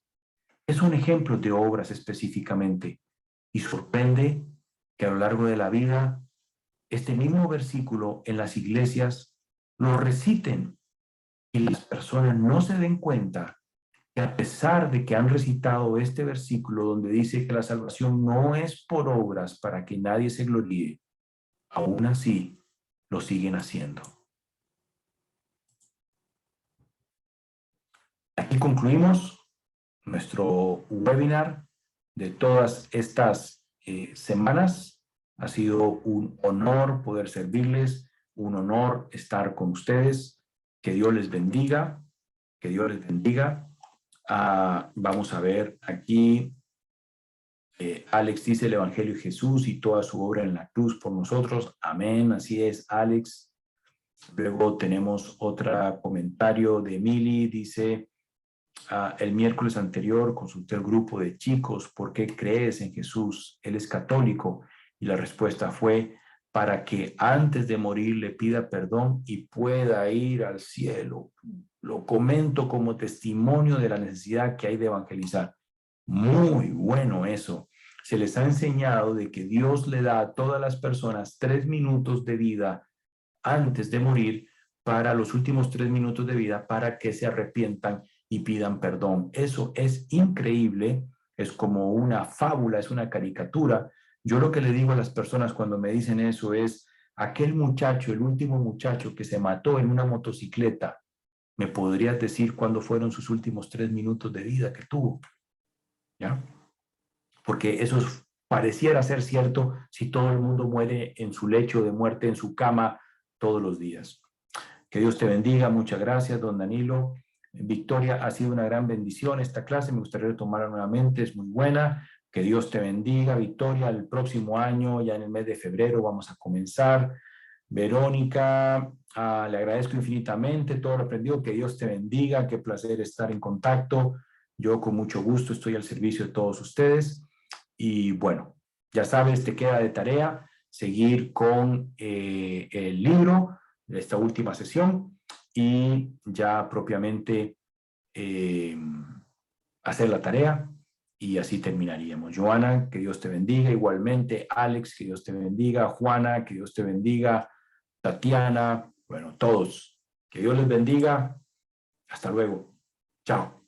A: Es un ejemplo de obras específicamente. Y sorprende que a lo largo de la vida, este mismo versículo en las iglesias lo reciten y las personas no se den cuenta que a pesar de que han recitado este versículo donde dice que la salvación no es por obras para que nadie se gloríe, aún así lo siguen haciendo. Aquí concluimos nuestro webinar de todas estas semanas. Ha sido un honor poder servirles, un honor estar con ustedes. Que Dios les bendiga, que Dios les bendiga. Vamos a ver aquí, Alex dice el Evangelio de Jesús y toda su obra en la cruz por nosotros. Amén, así es, Alex. Luego tenemos otro comentario de Emily, dice, el miércoles anterior consulté al grupo de chicos, ¿por qué crees en Jesús? Él es católico. Y la respuesta fue, para que antes de morir le pida perdón y pueda ir al cielo. Lo comento como testimonio de la necesidad que hay de evangelizar. Muy bueno eso. Se les ha enseñado de que Dios le da a todas las personas 3 minutos de vida antes de morir, para los últimos 3 minutos de vida, para que se arrepientan y pidan perdón. Eso es increíble, es como una fábula, es una caricatura. Yo lo que le digo a las personas cuando me dicen eso es, aquel muchacho, el último muchacho que se mató en una motocicleta, ¿me podrías decir cuándo fueron sus últimos 3 minutos de vida que tuvo? ¿Ya? Porque eso pareciera ser cierto si todo el mundo muere en su lecho de muerte, en su cama, todos los días. Que Dios te bendiga. Muchas gracias, don Danilo. Victoria, ha sido una gran bendición esta clase. Me gustaría retomarla nuevamente. Es muy buena. Que Dios te bendiga, Victoria. El próximo año, ya en el mes de febrero, vamos a comenzar. Verónica, le agradezco infinitamente todo lo aprendido. Que Dios te bendiga. Qué placer estar en contacto. Yo con mucho gusto estoy al servicio de todos ustedes. Y bueno, ya sabes, te queda de tarea seguir con el libro de esta última sesión y ya propiamente hacer la tarea y así terminaríamos. Joana, que Dios te bendiga. Igualmente, Alex, que Dios te bendiga. Juana, que Dios te bendiga. Tatiana, bueno, todos. Que Dios les bendiga. Hasta luego. Chao.